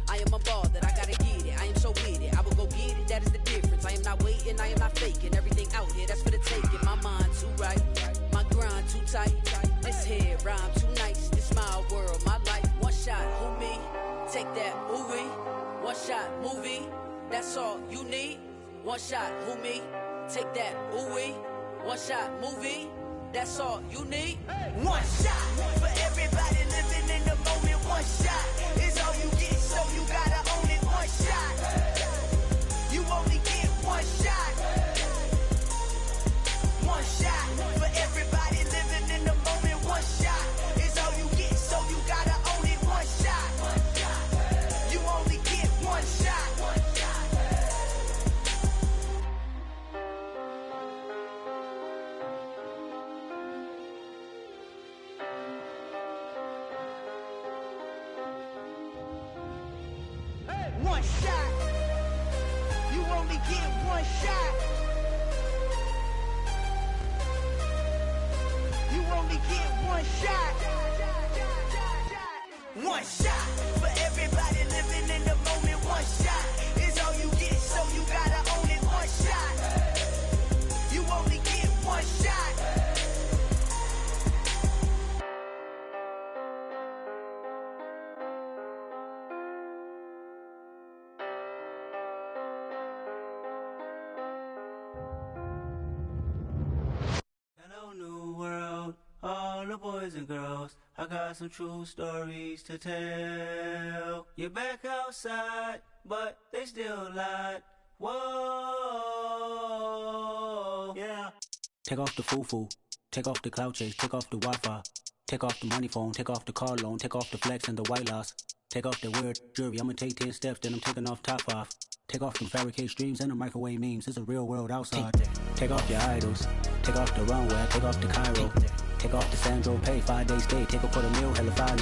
I am a ball that I gotta get it. I am so with it. I will go get it. That is the difference. I am not waiting. I am not faking. Everything out here, that's for the taking. My mind too right. My grind too tight. This here rhyme too nice. This my world, my life. One shot, who me? Take that, movie. One shot, movie. That's all you need. One shot, who me? Take that, ooh-wee. One shot, movie. That's all you need. One shot for everybody living in the moment. One shot is all you get, so you gotta own it. One shot. You only get one shot. One shot for everybody living in the moment. One shot is all you get, so you gotta own it. One shot. You only get one shot. One shot. You only get one shot. You only get one shot. One shot for everybody living in the moment. One shot is all you get, so you gotta own it. One shot. You only get one shot. All the boys and girls, I got some true stories to tell. You're back outside, but they still lied. Whoa, yeah. Take off the foo-foo, take off the cloud chase, take off the Wi-Fi, take off the money phone, take off the car loan, take off the flex and the white loss, take off the weird jewelry. I'ma take 10 steps, then I'm taking off top 5. Take off them fabricate streams and the microwave memes. It's a real world outside. Take off your idols, take off the runway, take off the Cairo. Take off the Sandro pay, 5-day stay, take a quarter meal, hella fine.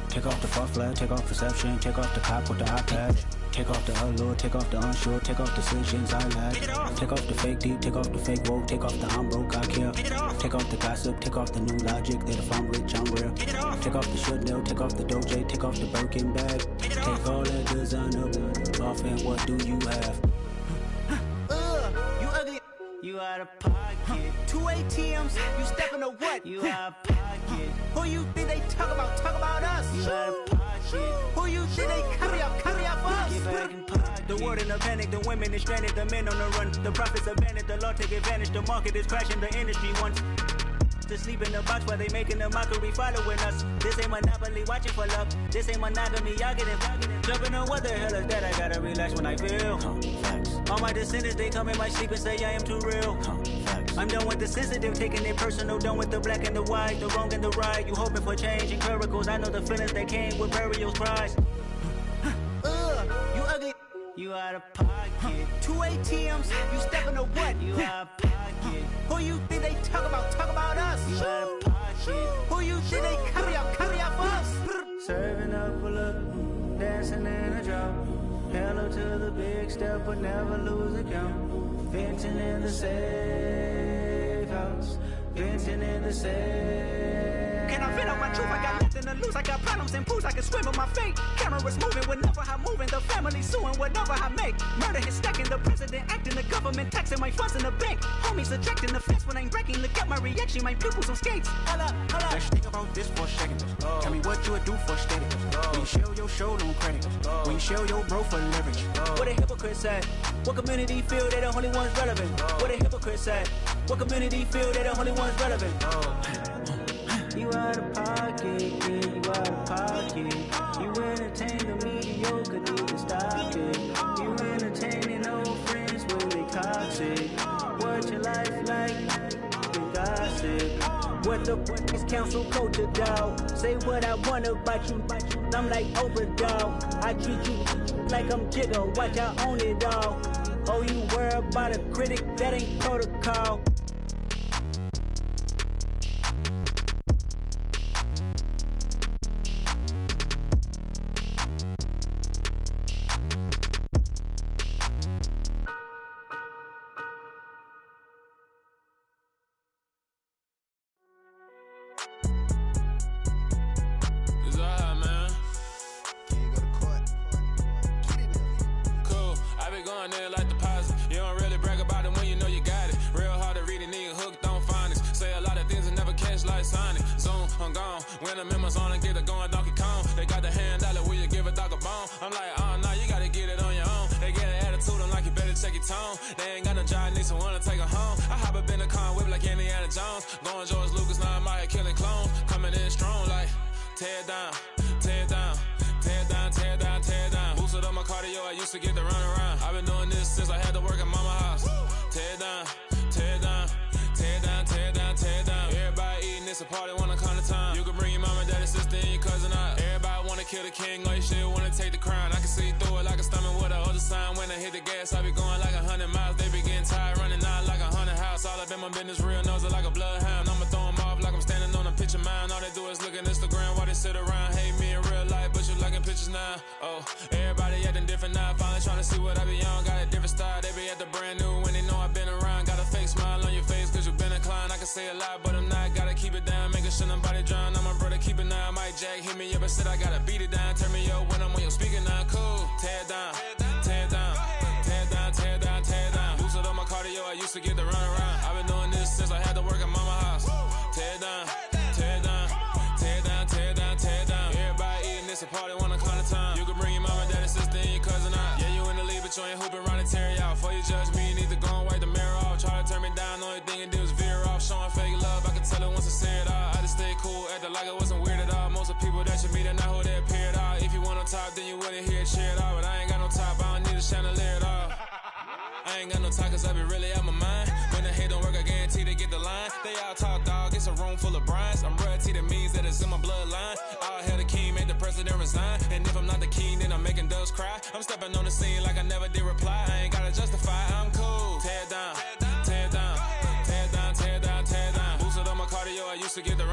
Take off the fuck flag, take off perception, take off the cop with the iPad. Take off the allure, take off the unsure, take off decisions I lack. Take off the fake deep, take off the fake woke, take off the I'm broke, I care. Take off the gossip, take off the new logic that if I'm rich, I'm real. Take off the should know, take off the Doja, take off the Birkin bag. Take all that designer off and what do you have? You ugly. You out of pocket. 2 ATMs, you stepping or what? You out of pocket. Who you think they talk about? Talk about us. You out of pocket. Who you think they carry up for us? Get back in pocket. The world in a panic, the women is stranded, the men on the run. The profits abandoned, the law take advantage. The market is crashing, the industry wants to sleep in the box while they making a mockery following us. This ain't Monopoly, watching for love. This ain't monogamy, y'all get it. Jumping on what the hell is that? I gotta relax when I feel. All my descendants, they come in my sleep and say I am too real. I'm done with the sensitive, taking it personal. Done with the black and the white, the wrong and the right. You hoping for change and miracles. I know the feelings that came with burial cries. You ugly. You out of pocket. 2 ATMs, you stepping or what? You out of pocket. Who you think they talk about? Talk about us. You out of pocket. Who you think they carry up for us? Serving up a look, dancing in a drop. Hello to the big step, but never lose a count. Venting in the safe house. Venting in the safe. Can I vent out my truth? I got nothing to lose. I got problems and pools. I can swim with my fate. Cameras moving whenever I'm moving. The family suing whatever I make. Murder is stacking. The president acting. The government taxing my funds in the bank. Homies subtracting the fence when I'm breaking. Look at my reaction. My pupils on skates. Hold up, hold up. Let's think about this for a second. Tell me what you would do for status. When you show your show, no credit. When you show your bro for leverage. What a hypocrite said. What community feel they the only ones relevant? What a hypocrite said. What community feel they the only ones relevant? You out of pocket, yeah, you out of pocket. You entertain the mediocre, need to stop it. You entertaining old friends when they toxic. What your life like? You gossip. What the fuck is council culture, dog? Say what I want about you. I'm like Oprah, dog. I treat you like I'm Jigga. Watch, I own it all. Oh, you worry about a critic? That ain't protocol. They ain't got no job, need someone to take her home. I hop up in the car, whip like Indiana Jones. Going George Lucas, now I'm out here killing clones. Coming in strong like, tear down, tear down, tear down, tear down, tear down. Boosted up my cardio, I used to get to run around. I've been doing this since I had to work at mama house. Tear down, tear down, tear down, tear down, tear down. Everybody eating, it's a party, wanna come to time. You can bring your mama, daddy, sister, and your cousin out. Everybody wanna kill the king, or you shit wanna take the crown. I can see through it like a stomach with a other sign. When I hit the gas, I be going like 100 miles. They be getting tired, running out like 100 house. All up in my business, real nose like a bloodhound. I'ma throw them off like I'm standing on a picture mound. All they do is look at Instagram while they sit around. Hate me in real life, but you liking pictures now. Oh, everybody acting different now. Finally trying to see what I be on. Got a different style, they be at the brand new when they know I've been around. Got a fake smile on your face cause you been inclined. I can say a lot, but I'm not. Gotta keep it down, making sure nobody drown. I'm my brother, keep it now. Mike Jack hit me up and said I gotta beat it down. Turn me up when I'm on your speaker now. Cool, tear down, tear down, tear down, tear down, tear down. Boosted up my cardio, I used to get to run around. I've been doing this since I had to work at mama house. Tear down, tear down, tear down, tear down, tear down. Everybody eating, it's a party, wanna come to time. You can bring your mama, daddy, sister, and your cousin out. Yeah, you in the lead, but you ain't hooping around and tear you out. Before you judge me, you need to go and wipe the mirror off. Try to turn me down, the only thing you do is veer off. Showing fake love, I can tell it once I say it all. I just stay cool, acting like it wasn't weird at all. Most of the people that you meet are not who they appear at all. If you want on top, then you wouldn't hear it cheer at all. But I ain't got no top, I don't need a chandelier at all. I ain't got no talk cause I be really out my mind. When the head don't work, I guarantee they get the line. They all talk dog, it's a room full of brinds. I'm royalty, that means that it's in my bloodline. All hell the king, made the president resign. And if I'm not the king, then I'm making doves cry. I'm stepping on the scene like I never did reply. I ain't gotta justify, I'm cool. Tear down, tear down, tear down, tear down, tear down. Boosted up my cardio, I used to get the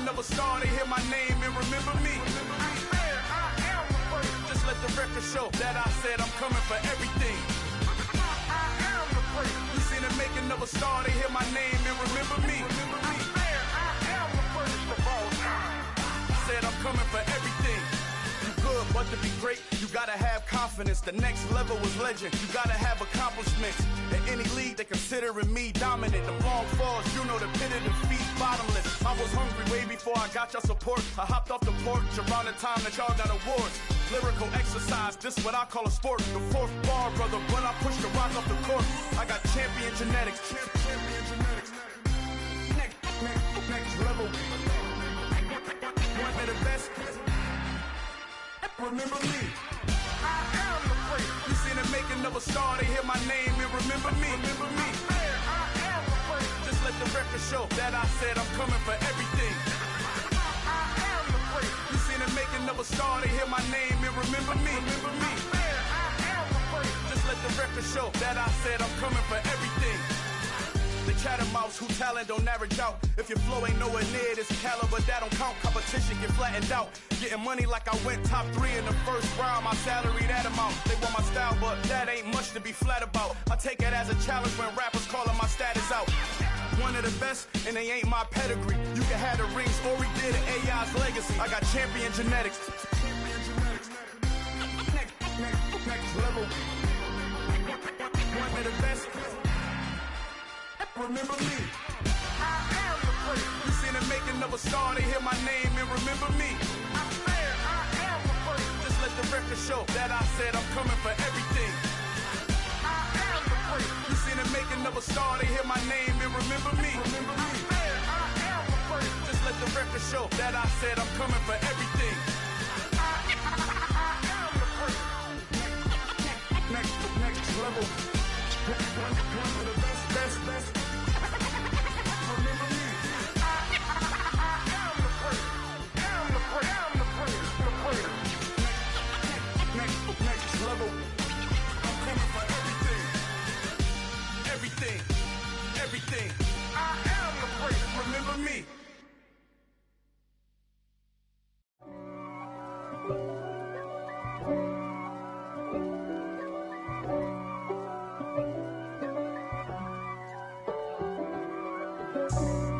another star, they hear my name and remember me. Just let the record show that I said I'm coming for everything. You seen them make another star, they hear my name and remember me. Said I'm coming for everything. You good, but to be great, you gotta have confidence. The next level was legend. You gotta have accomplishments. In any league, they considering me dominant. The long falls, you know the pit of defeat, bottomless. I was hungry way before I got your support. I hopped off the porch around the time that y'all got awards. Lyrical exercise, this what I call a sport. The fourth bar, brother, when I push the rock off the court. I got champion genetics. Champion genetics. Next level. One of the best. Remember me. I am the great. You seen them make another star, they hear my name and remember me. Remember me. I am the great. Just let the record show that I said I'm coming for everything. I am the great. You seen them make another star, they hear my name and remember me. Remember me. I am the great. Just let the record show that I said I'm coming for everything. The chattermouths who talent don't average out. If your flow ain't nowhere near this caliber, that don't count. Competition get flattened out. Getting money like I went top 3 in the first round. My salary that amount. They want my style, but that ain't much to be flat about. I take it as a challenge when rappers calling my status out. One of the best, and they ain't my pedigree. You can have the rings, or we did it, AI's legacy. I got champion genetics. Next level. One of the best. Remember me. I am the great. You seen them make another star, they hear my name and remember me. I am the great. Just let the record show that I said I'm coming for everything. I am the great. You seen them make another star, they hear my name and remember me. Remember me. I am the great. Just let the record show that I said I'm coming for everything. I am the great. Next level. One of the best. Next level. I'm coming for everything. Everything. I am the great. Remember me.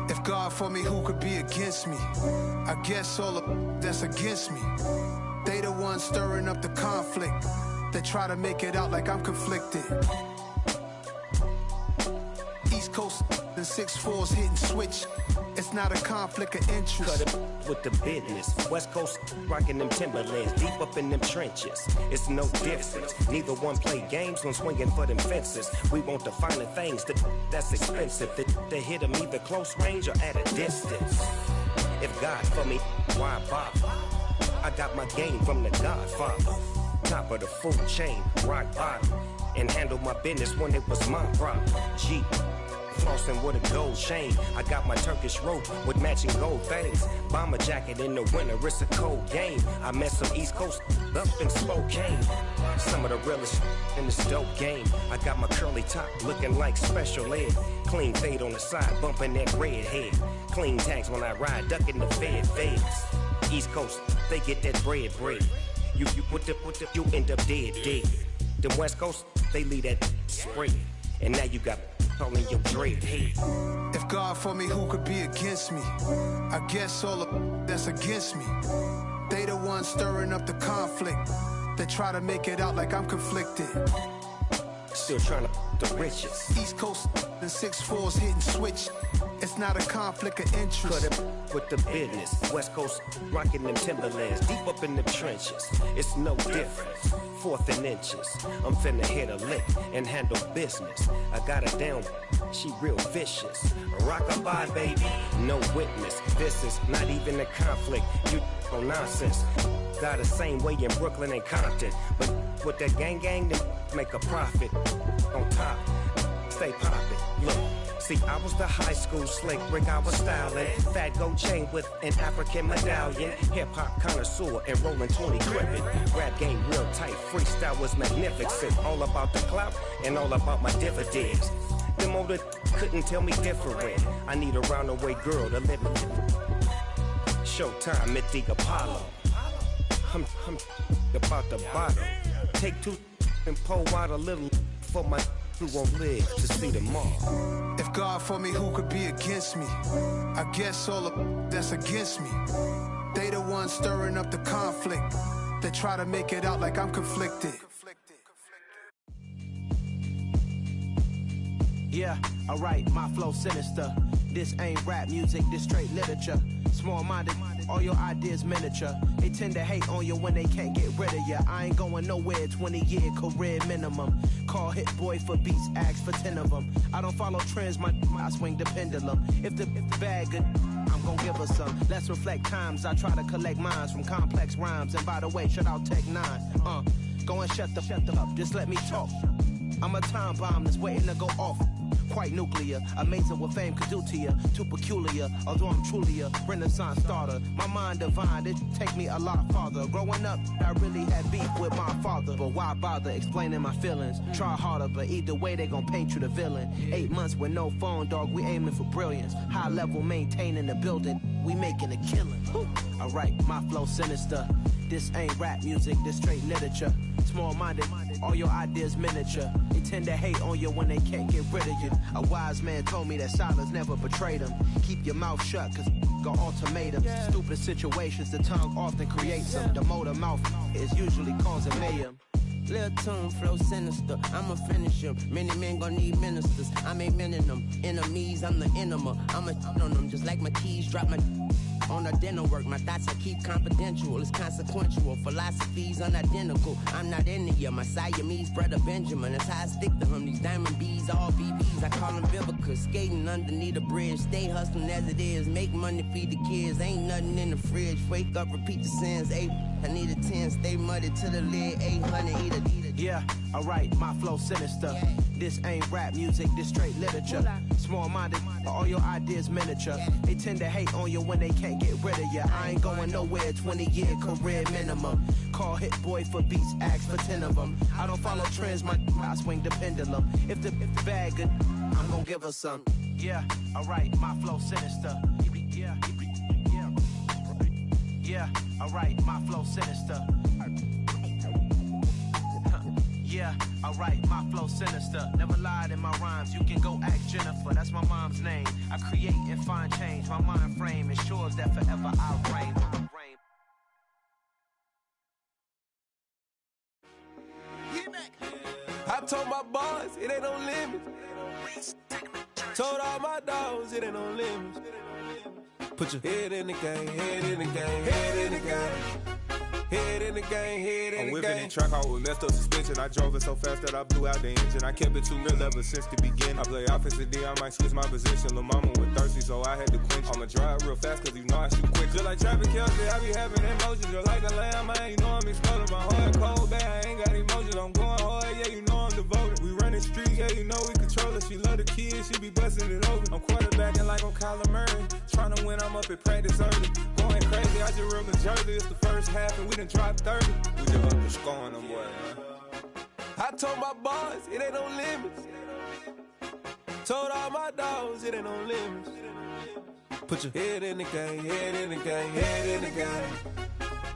If God for me, who could be against me? I guess all of that's against me. They the ones stirring up the conflict. They try to make it out like I'm conflicted. East Coast and 6'4's hitting switch. It's not a conflict of interest. Cut it with the business. West Coast rocking them Timberlands, deep up in them trenches. It's no difference. Neither one play games when swinging for them fences. We want the finer things that's expensive. They hit them either close range or at a distance. If God for me, why bother? I got my game from the Godfather. Top of the food chain, rock bottom. And handle my business when it was my problem. G. Flossing with a gold chain. I got my Turkish rope with matching gold things. Bomber jacket in the winter, it's a cold game. I met some East Coast up in Spokane. Some of the realest in this dope game. I got my curly top looking like special ed. Clean fade on the side, bumping that red head. Clean tags when I ride, ducking the feds. East Coast, they get that bread. You end up dead. Them West Coast, they leave that spread. And now you got calling your dread head. If God for me, who could be against me? I guess all of that's against me. They the ones stirring up the conflict. They try to make it out like I'm conflicted. Still trying to the riches. East Coast and 6'4's hitting switch. It's not a conflict of interest. Cut it with the business. West Coast rocking them Timberlands, deep up in them trenches. It's no difference. 4th and inches. I'm finna hit a lick and handle business. I got her down, she real vicious. Rock-a-bye, baby, no witness. This is not even a conflict. You on nonsense. Got the same way in Brooklyn and Compton. But with that gang, then make a profit. On top, stay poppin'. Look. See, I was the high school slick Rick, I was styling. Fat gold chain with an African medallion. Hip-hop connoisseur and rolling 20 gripping. Rap game real tight, freestyle was magnificent. All about the clout and all about my dividends. Them older couldn't tell me different. I need a roundaway girl to live showtime at the Apollo. I'm about the bottom. Take two and pour out a little for my who won't live to see tomorrow. If God for me, who could be against me? I guess all of that's against me. They the ones stirring up the conflict. They try to make it out like I'm conflicted. Yeah, alright, my flow sinister. This ain't rap music, this straight literature. Small-minded, all your ideas miniature. They tend to hate on you when they can't get rid of you. I ain't going nowhere, 20-year career minimum. Call Hit Boy for beats, ask for 10 of them. I don't follow trends, I swing the pendulum. If the bag good, I'm gon' give her some. Let's reflect times, I try to collect minds from complex rhymes. And by the way, shout out Tech 9. Go and shut the up, just let me talk. I'm a time bomb that's waiting to go off. Quite nuclear, amazing what fame could do to you. Too peculiar, although I'm truly a renaissance starter. My mind divine, it take me a lot farther. Growing up, I really had beef with my father. But why bother explaining my feelings? Try harder, but either way they gon' paint you the villain. 8 months with no phone, dog, we aiming for brilliance. High level maintaining the building, we making a killing. Alright, my flow sinister. This ain't rap music, this straight literature. Small-minded, all your ideas miniature. They tend to hate on you when they can't get rid of you. A wise man told me that silence never betrayed him. Keep your mouth shut, cause got ultimatums. Stupid situations, the tongue often creates them. The motor mouth is usually causing mayhem. Lil' tune, flow sinister, I'ma finish him. Many men gon' need ministers, I'm aiming them. Enemies, I'm the enema, I'ma on them. Just like my keys, drop my on the dental work. My thoughts I keep confidential, it's consequential. Philosophies unidentical, I'm not into you. My Siamese brother Benjamin, that's how I stick to him. These diamond bees, all BBs, I call them Vivica. Skating underneath a bridge, stay hustling as it is. Make money, feed the kids, ain't nothing in the fridge. Wake up, repeat the sins, I need a 10, stay muddy to the lid, 800, eat a. Yeah, alright, my flow sinister. This ain't rap music, this straight literature. Small-minded, all your ideas miniature. They tend to hate on you when they can't get rid of you. I ain't going nowhere, 20-year career minimum. Call Hit Boy for beats, ask for 10 of them. I don't follow trends, I swing the pendulum. If the bag good, I'm gon' give her some. Yeah, alright, my flow sinister. Yeah, alright, my flow sinister. Yeah, alright, my flow sinister. Never lied in my rhymes, you can go ask Jennifer. That's my mom's name. I create and find change. My mind frame ensures that forever I reign. I told my boys it ain't no limits. Told all my dogs it ain't no limits. Put your head in the game, head in the game, head in the game. Head in the game, head in the game. I'm whipping in track hall with messed up suspension. I drove it so fast that I blew out the engine. I kept it too real ever since the beginning. I play offensive D, I might switch my position. Lil' mama was thirsty, so I had to quench. I'ma drive real fast, cause you know I shoot quick. Just like traffic Kelsey, I be having emotions. Just like a lamb, man, you know I'm exploding. My heart cold, bad, I ain't got emotions. I'm going hard, yeah, you know I'm devoted. We running streets, yeah, you know we control it. She love the kids, she be busting it open. I'm quarterbacking like I'm Kyler Murray. Trying to win, I'm up at practice early. Going crazy, I just real the jersey. It's the first half and we done dropped 30. We just up the score on them boys, man. I told my boys it ain't no limits. Told all my dogs it ain't no limits. Put your head in the game, head in the game, head in the game.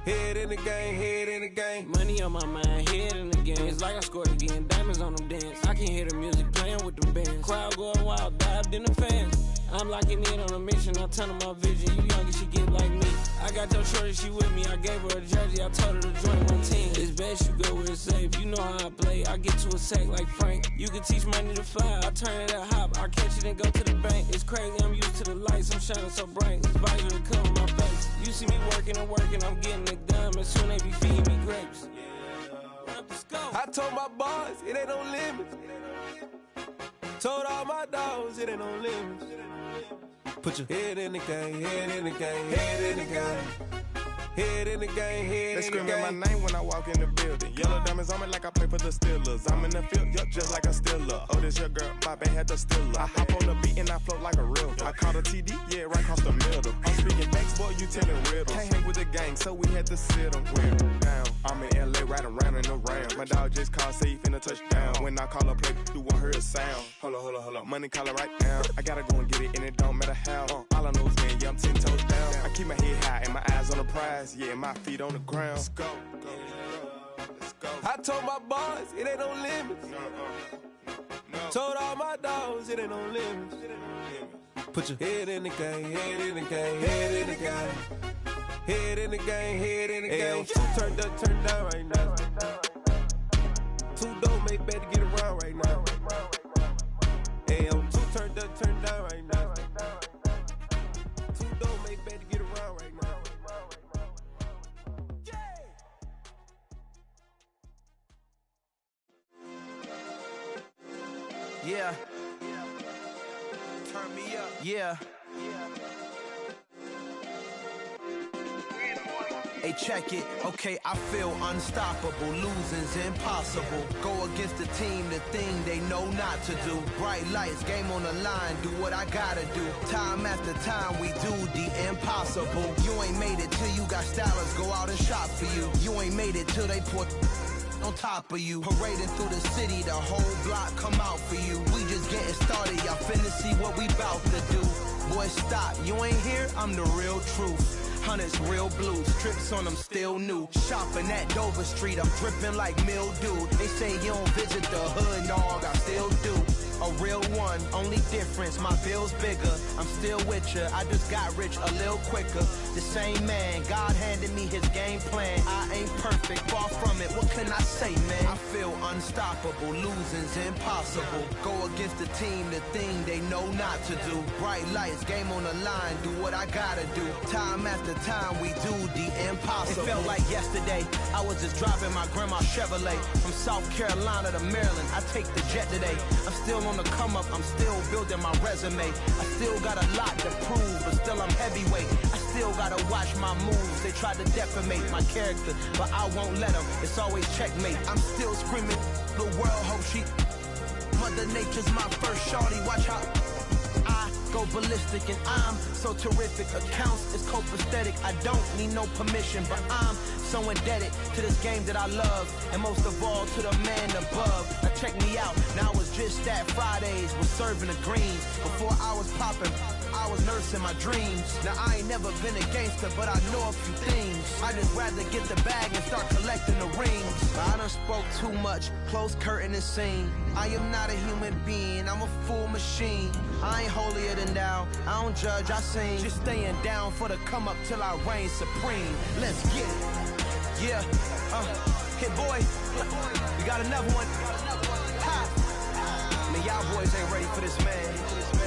Head in the game, head in the game. Money on my mind, head in the game. It's like I scored again, diamonds on them dance. I can hear the music playing with them bands. Crowd going wild, dived in the fans. I'm locking in on a mission, I tell her my vision. You young and she get like me. I got your shorty, she with me. I gave her a jersey, I told her to join my team. It's best you go where it's safe. You know how I play. I get to a sack like Frank. You can teach money to fly. I turn it at hop. I catch it and go to the bank. It's crazy, I'm used to the lights. I'm shining so bright. This visor to cover my face. You see me working and working, I'm getting it done. And soon they be feeding me grapes. I told my boys it ain't no limits. Told all my dogs it ain't no limits. Put your head in the game, head in the game, head in the game. Head in the game, head they in the game. They screaming my name when I walk in the building. Yellow diamonds on me like I play for the Steelers. I'm in the field, yup, just like a Steeler. Oh, this your girl, my band had the Steeler. I hop on the beat and I float like a real. I caught a TD, yeah, right across the middle. I'm speaking facts, boy, you telling riddles. Can't hang with the gang, so we had to sit them down. I'm in LA, riding round and around. My dog just called, say he finna touchdown. When I call a play, you won't hear a sound. Hold up, money calling right now. I gotta go and get it, and it don't matter how. All I know is win, yeah, I'm 10 toes down. I keep my head high and my prize, yeah, my feet on the ground. Let's go. I told my boys, it ain't no limits. Told all my dogs, it ain't no limits. Put your head in the game, head in the game, head in the game. Head in the game, head in the game. Two turned up, turned down right now. Two don't make bad to get around right now. Hey, I'm two turned up, turned down right now. Two don't make bad to get around right now. Yeah. Turn me up. Yeah. Hey, check it. Okay, I feel unstoppable. Losing's impossible. Go against the team, the thing they know not to do. Bright lights, game on the line. Do what I gotta do. Time after time, we do the impossible. You ain't made it till you got stylers go out and shop for you. You ain't made it till they put on top of you. Parading through the city, the whole block come out for you. We just getting started, y'all finna see what we bout to do. Boy, stop, you ain't here, I'm the real truth. Hunters, real blues, strips on them still new. Shopping at Dover Street, I'm dripping like mildew. They say you don't visit the hood, dog, I still do. A real one, only difference, my bill's bigger. I'm still with ya, I just got rich a little quicker. The same man, God handed me his game plan. I ain't perfect, far from it, what can I say, man? I feel unstoppable, losing's impossible. Go against the team, the thing they know not to do. Bright lights, game on the line, do what I gotta do. Time after time, we do the impossible. It felt like yesterday, I was just driving my grandma's Chevrolet. From South Carolina to Maryland, I take the jet today. I'm still on the come up, I'm still building my resume. I still got a lot to prove, but still I'm heavyweight. I still gotta watch my moves. They tried to defamate my character, but I won't let them. It's always checkmate. I'm still screaming, the world hope she. Mother Nature's my first shorty. Watch how I go ballistic, and I'm so terrific. Accounts is copacetic. I don't need no permission, but I'm so indebted to this game that I love, and most of all to the man above. Now check me out, now it's just that Fridays was serving the greens. Before I was popping, I was nursing my dreams. Now I ain't never been a gangster, but I know a few things. I just rather get the bag and start collecting the rings. I done spoke too much, close curtain and scene. I am not a human being, I'm a full machine. I ain't holier than thou, I don't judge, I sing. Just staying down for the come up till I reign supreme. Let's get it. Yeah, hit boy, we got another one. Ha! Man, y'all boys ain't ready for this, man.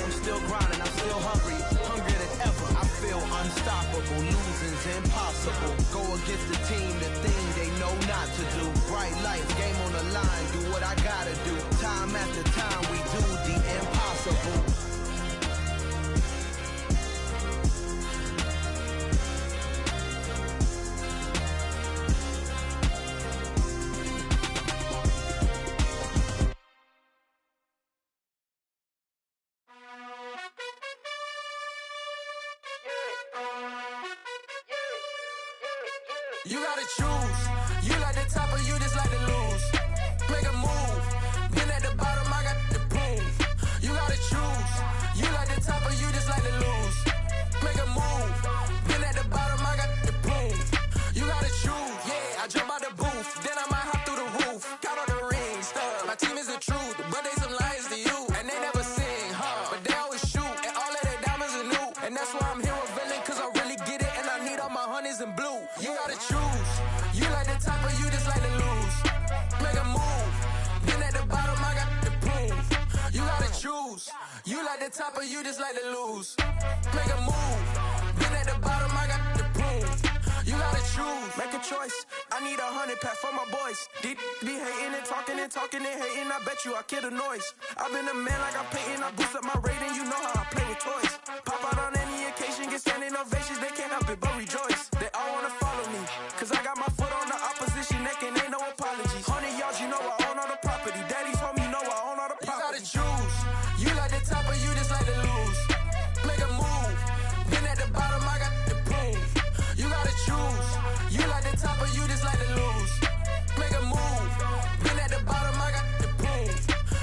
I'm still grinding, I'm still hungry, hungrier than ever. I feel unstoppable, losing's impossible. Go against the team, the thing they know not to do. Bright lights, game on the line, do what I gotta do. Time after time, we do the impossible. You gotta choose. You like the top or you just like to lose. Make a move. Been at the bottom, I got the proof. You gotta choose. You like the top or you just like to lose. Make a move. Been at the bottom, I got the proof. You gotta choose. Yeah, I jump out the booth, then I might hop through the roof. Count on the rings, my team is the truth, but they some liars to you, and they never sing, but they always shoot, and all of their diamonds are new, and that's why I'm here with villain, cause I really get it, and I need all my honeys in blue. You gotta choose. You like the top or you just like to lose. Make a move. Been at the bottom, I got the proof. You gotta choose. You like the top or you just like to lose. Make a move. Been at the bottom, I got the proof. You gotta choose. Make a choice. I need 100 pack for my boys. Deep be hating and talking and talking and hating. I bet you I kill the noise. I've been a man like I'm painting. I boost up my rating. You know how I play with toys. Pop out on any occasion, get standing ovations. They can't help it but rejoice. They all wanna follow me, cause I got my foot on the opposition neck and ain't no apologies. 100 yards, you know I own all the property. Daddy's home, you know I own all the property. You gotta choose. You like the top or you just like to lose. Make a move. Been at the bottom, I got the proof. You gotta choose. You like the top or you just like to lose. Make a move. Been at the bottom, I got the proof.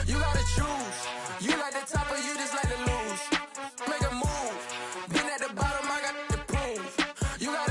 You gotta choose. You like the top or you just like to lose. Make a move. Been at the bottom, I got the proof. You gotta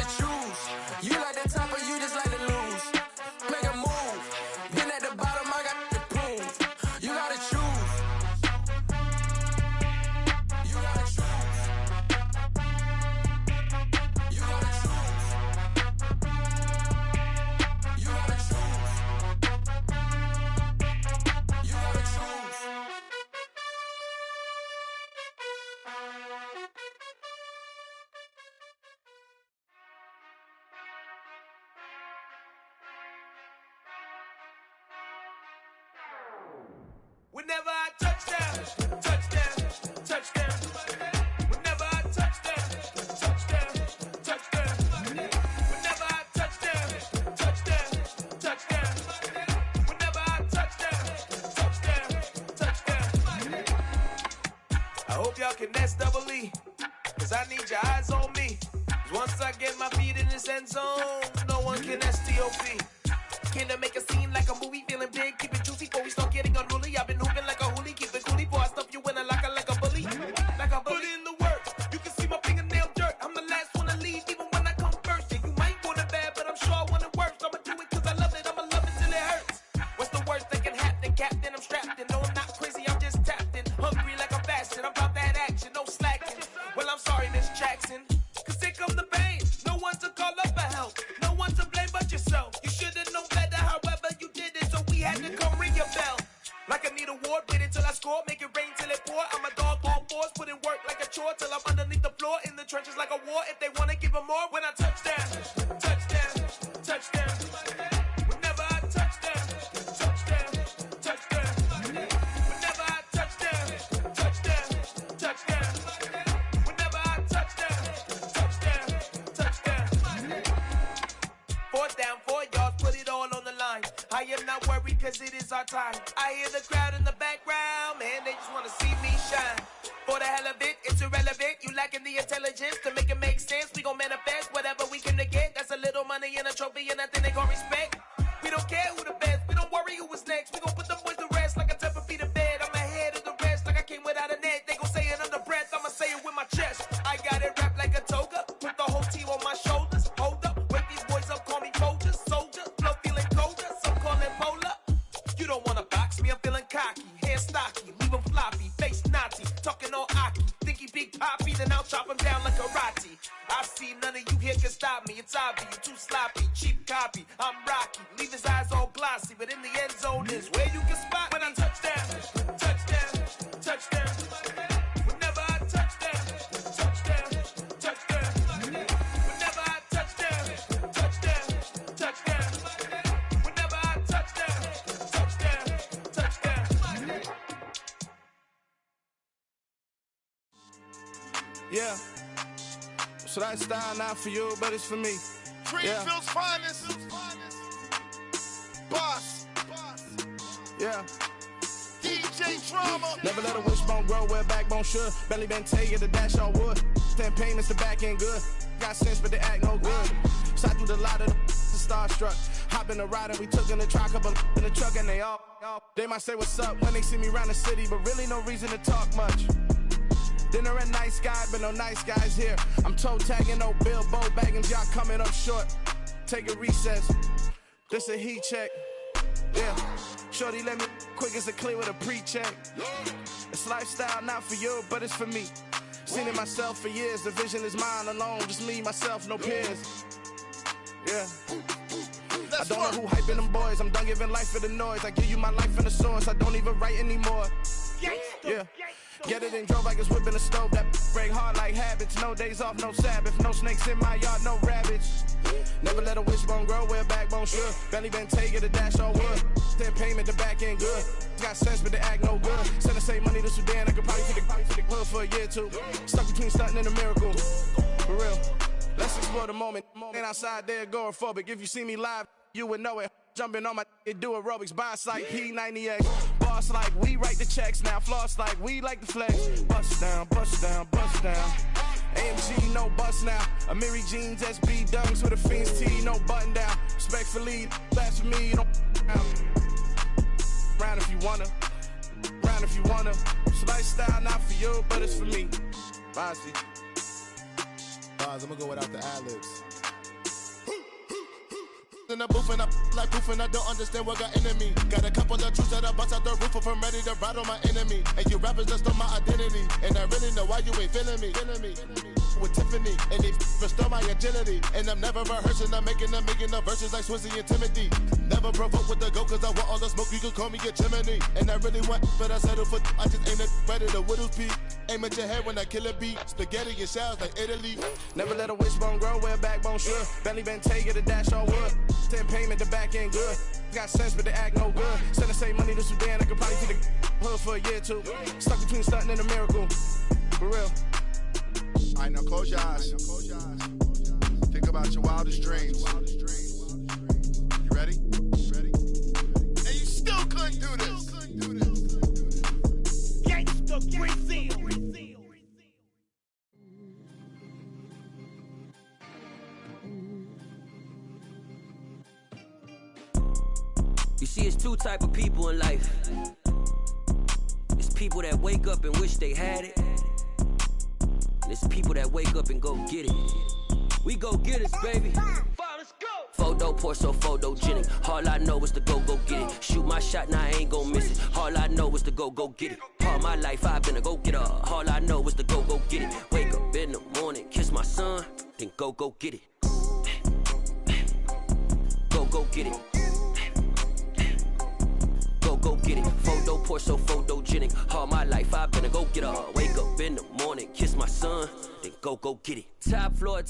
Whenever I touch down, touchdown, touchdown. Whenever I touch down, touchdown, touchdown. Whenever I touch down, touchdown, touchdown. Whenever I touch down, touchdown, touchdown. I hope y'all can nest double E, cause I need your eyes on me. Cause once I get my feet in this end zone, no one can STOP. Came to make a scene like a movie, feeling big, keep it juicy before we start getting unruly. I've been hooping like a hoolie, keep it coolie before I stuff you in a locker like a bully. Like a bully in the work, you can see my fingernail dirt. I'm the last one to leave, even when I come first. Yeah, you might want it bad, but I'm sure I want it worse. I'ma do it cause I love it, I'ma love it till it hurts. What's the worst that can happen, Captain? I'm strapped in, no I'm not crazy, I'm just tapped in. Hungry like I'm fasting, I'm about that action, no slacking. Well, I'm sorry, Miss Jackson, cause here come the pain. No one to call up for help, no one to blame but yourself. You should've known better, however you did it, so we had to come ring your bell. Like I need a ward, wait until I score, make it rain till it pour. I'm a dog on force, put in work like a chore till I'm underneath the floor, in the trenches like a war. If they wanna give them more, when I touch down, touchdown, touchdown. Whenever I touch down, touchdown, touchdown. Whenever I touch down, touchdown, touchdown. Whenever I touch down, touchdown, touchdown. 4th down, 4 yards, put it all on the line. I am not worried cause it is our time. I hear the crowd in the background, man, they just wanna see me shine. For the hell of it, it's irrelevant. You lacking the intelligence to make it make sense. We gon' manifest whatever we can to get. That's a little money and a trophy and nothing they gon' respect. We don't care who the best, we don't worry who was next. We gon' put them boys to rest like a Tempur-Pedic bed. I'm ahead of the rest like I came without a net. They gon' say it under breath, I'ma say it with my chest. I got it wrapped like a toga, put the whole team on my shoulders. Hold up, wake these boys up, call me Folger, soldier. Flow feeling colder, some call it polar. You don't wanna box me, I'm feeling cocky. Hair stocky, leave him floppy, face naughty. Talking all aki, think he big poppy, then I'll chop him down like karate. I see none of you here can stop me. It's obvious, you too sloppy, cheap copy. I'm Rocky, leave his eyes all glossy, but in the end zone is where you can spot when I touch down, touchdown, touchdown. Whenever I touch down, touchdown, touchdown. Whenever I touch down, touchdown, touchdown. Whenever I touch down, touchdown, touchdown. Yeah. So that style not for you, but it's for me. Greenfield's finest. Boss. Yeah. DJ Drama. Never let a wishbone grow where backbone should. Belly been taking the dash on wood. 10 payments, the back end good. Got sense, but they act no good. Side through the lot of the starstruck. Hop in the ride and we took in the truck, couple in the truck, and they all. They might say what's up when they see me around the city, but really no reason to talk much. Dinner at nice guy, but no nice guys here. I'm toe tagging, no Bilbo Baggins, y'all coming up short. Take a recess. This a heat check. Yeah. Shorty let me quick as a clear with a pre-check. It's lifestyle not for you, but it's for me. Seen it myself for years. The vision is mine alone. Just me, myself, no peers. Yeah. I don't know who hyping them boys. I'm done giving life for the noise. I give you my life in the source. I don't even write anymore. Yeah. Get it and drove like it's whipping a stove. That break hard like habits. No days off, no Sabbath. No snakes in my yard, no rabbits. Never let a wishbone grow where backbone should. Belly been taking the dash on wood. 10 payment, the back end good. Got sense, but they act no good. Send the same money to Sudan. I could probably take the hood for a year or two. Stuck between stunting and a miracle. For real. Let's explore the moment. Ain't outside there agoraphobic. If you see me live, you would know it. Jumping on my do aerobics, boss like P90X. Boss like we write the checks now. Floss like we like the flex. Bust down, bust down, bust down. AMG, no bust now. Amiri jeans, SB dunks with a Fiends tee, no button down. Respectfully, that's for me, you don't round if you wanna. Round if you wanna. It's lifestyle not for you, but it's for me. Bossy. Bars, I'm gonna go without the ad-libs. In the booth and I like proof and I don't understand what got into me. Got a couple of truths that I bust out the roof if I'm ready to ride on my enemy. And you rappers just on my identity. And I really know why you ain't feeling me. With Tiffany and they restore my agility. And I'm never rehearsing, I'm making the verses like Swizzy and Timothy. Never provoke with the go, cause I want all the smoke, you can call me a chimney. And I really want, but I settle for, I just aim it ready to Whittles Peak. Aim at your head when I kill a beat. Spaghetti and shells like Italy. Never let a wishbone grow where a backbone should. Bentley Bentay, get a dash on wood. 10 payment, the back end good. Got sense, but the act no good. Send the same money to Sudan, I could probably see the hood for a year or two. Stuck between stunting and a miracle. For real. Alright, now close your eyes. Think about your wildest dreams. You ready? And you still couldn't do this. Gangsta Brazil. You see, it's two type of people in life. It's people that wake up and wish they had it. And it's people that wake up and go get it. We go get it, baby. Photo pour so photogenic. All I know is to go get it. Shoot my shot, now I ain't gon' miss it. All I know is to go get it. All my life I've been a go-getter. All I know is to go get it. Wake up in the morning, kiss my son, then go get it. Go get it. Go get it. Photo pour so photogenic. All my life I've been a go-getter. Wake up in the morning, kiss my son, then go get it. Top floor.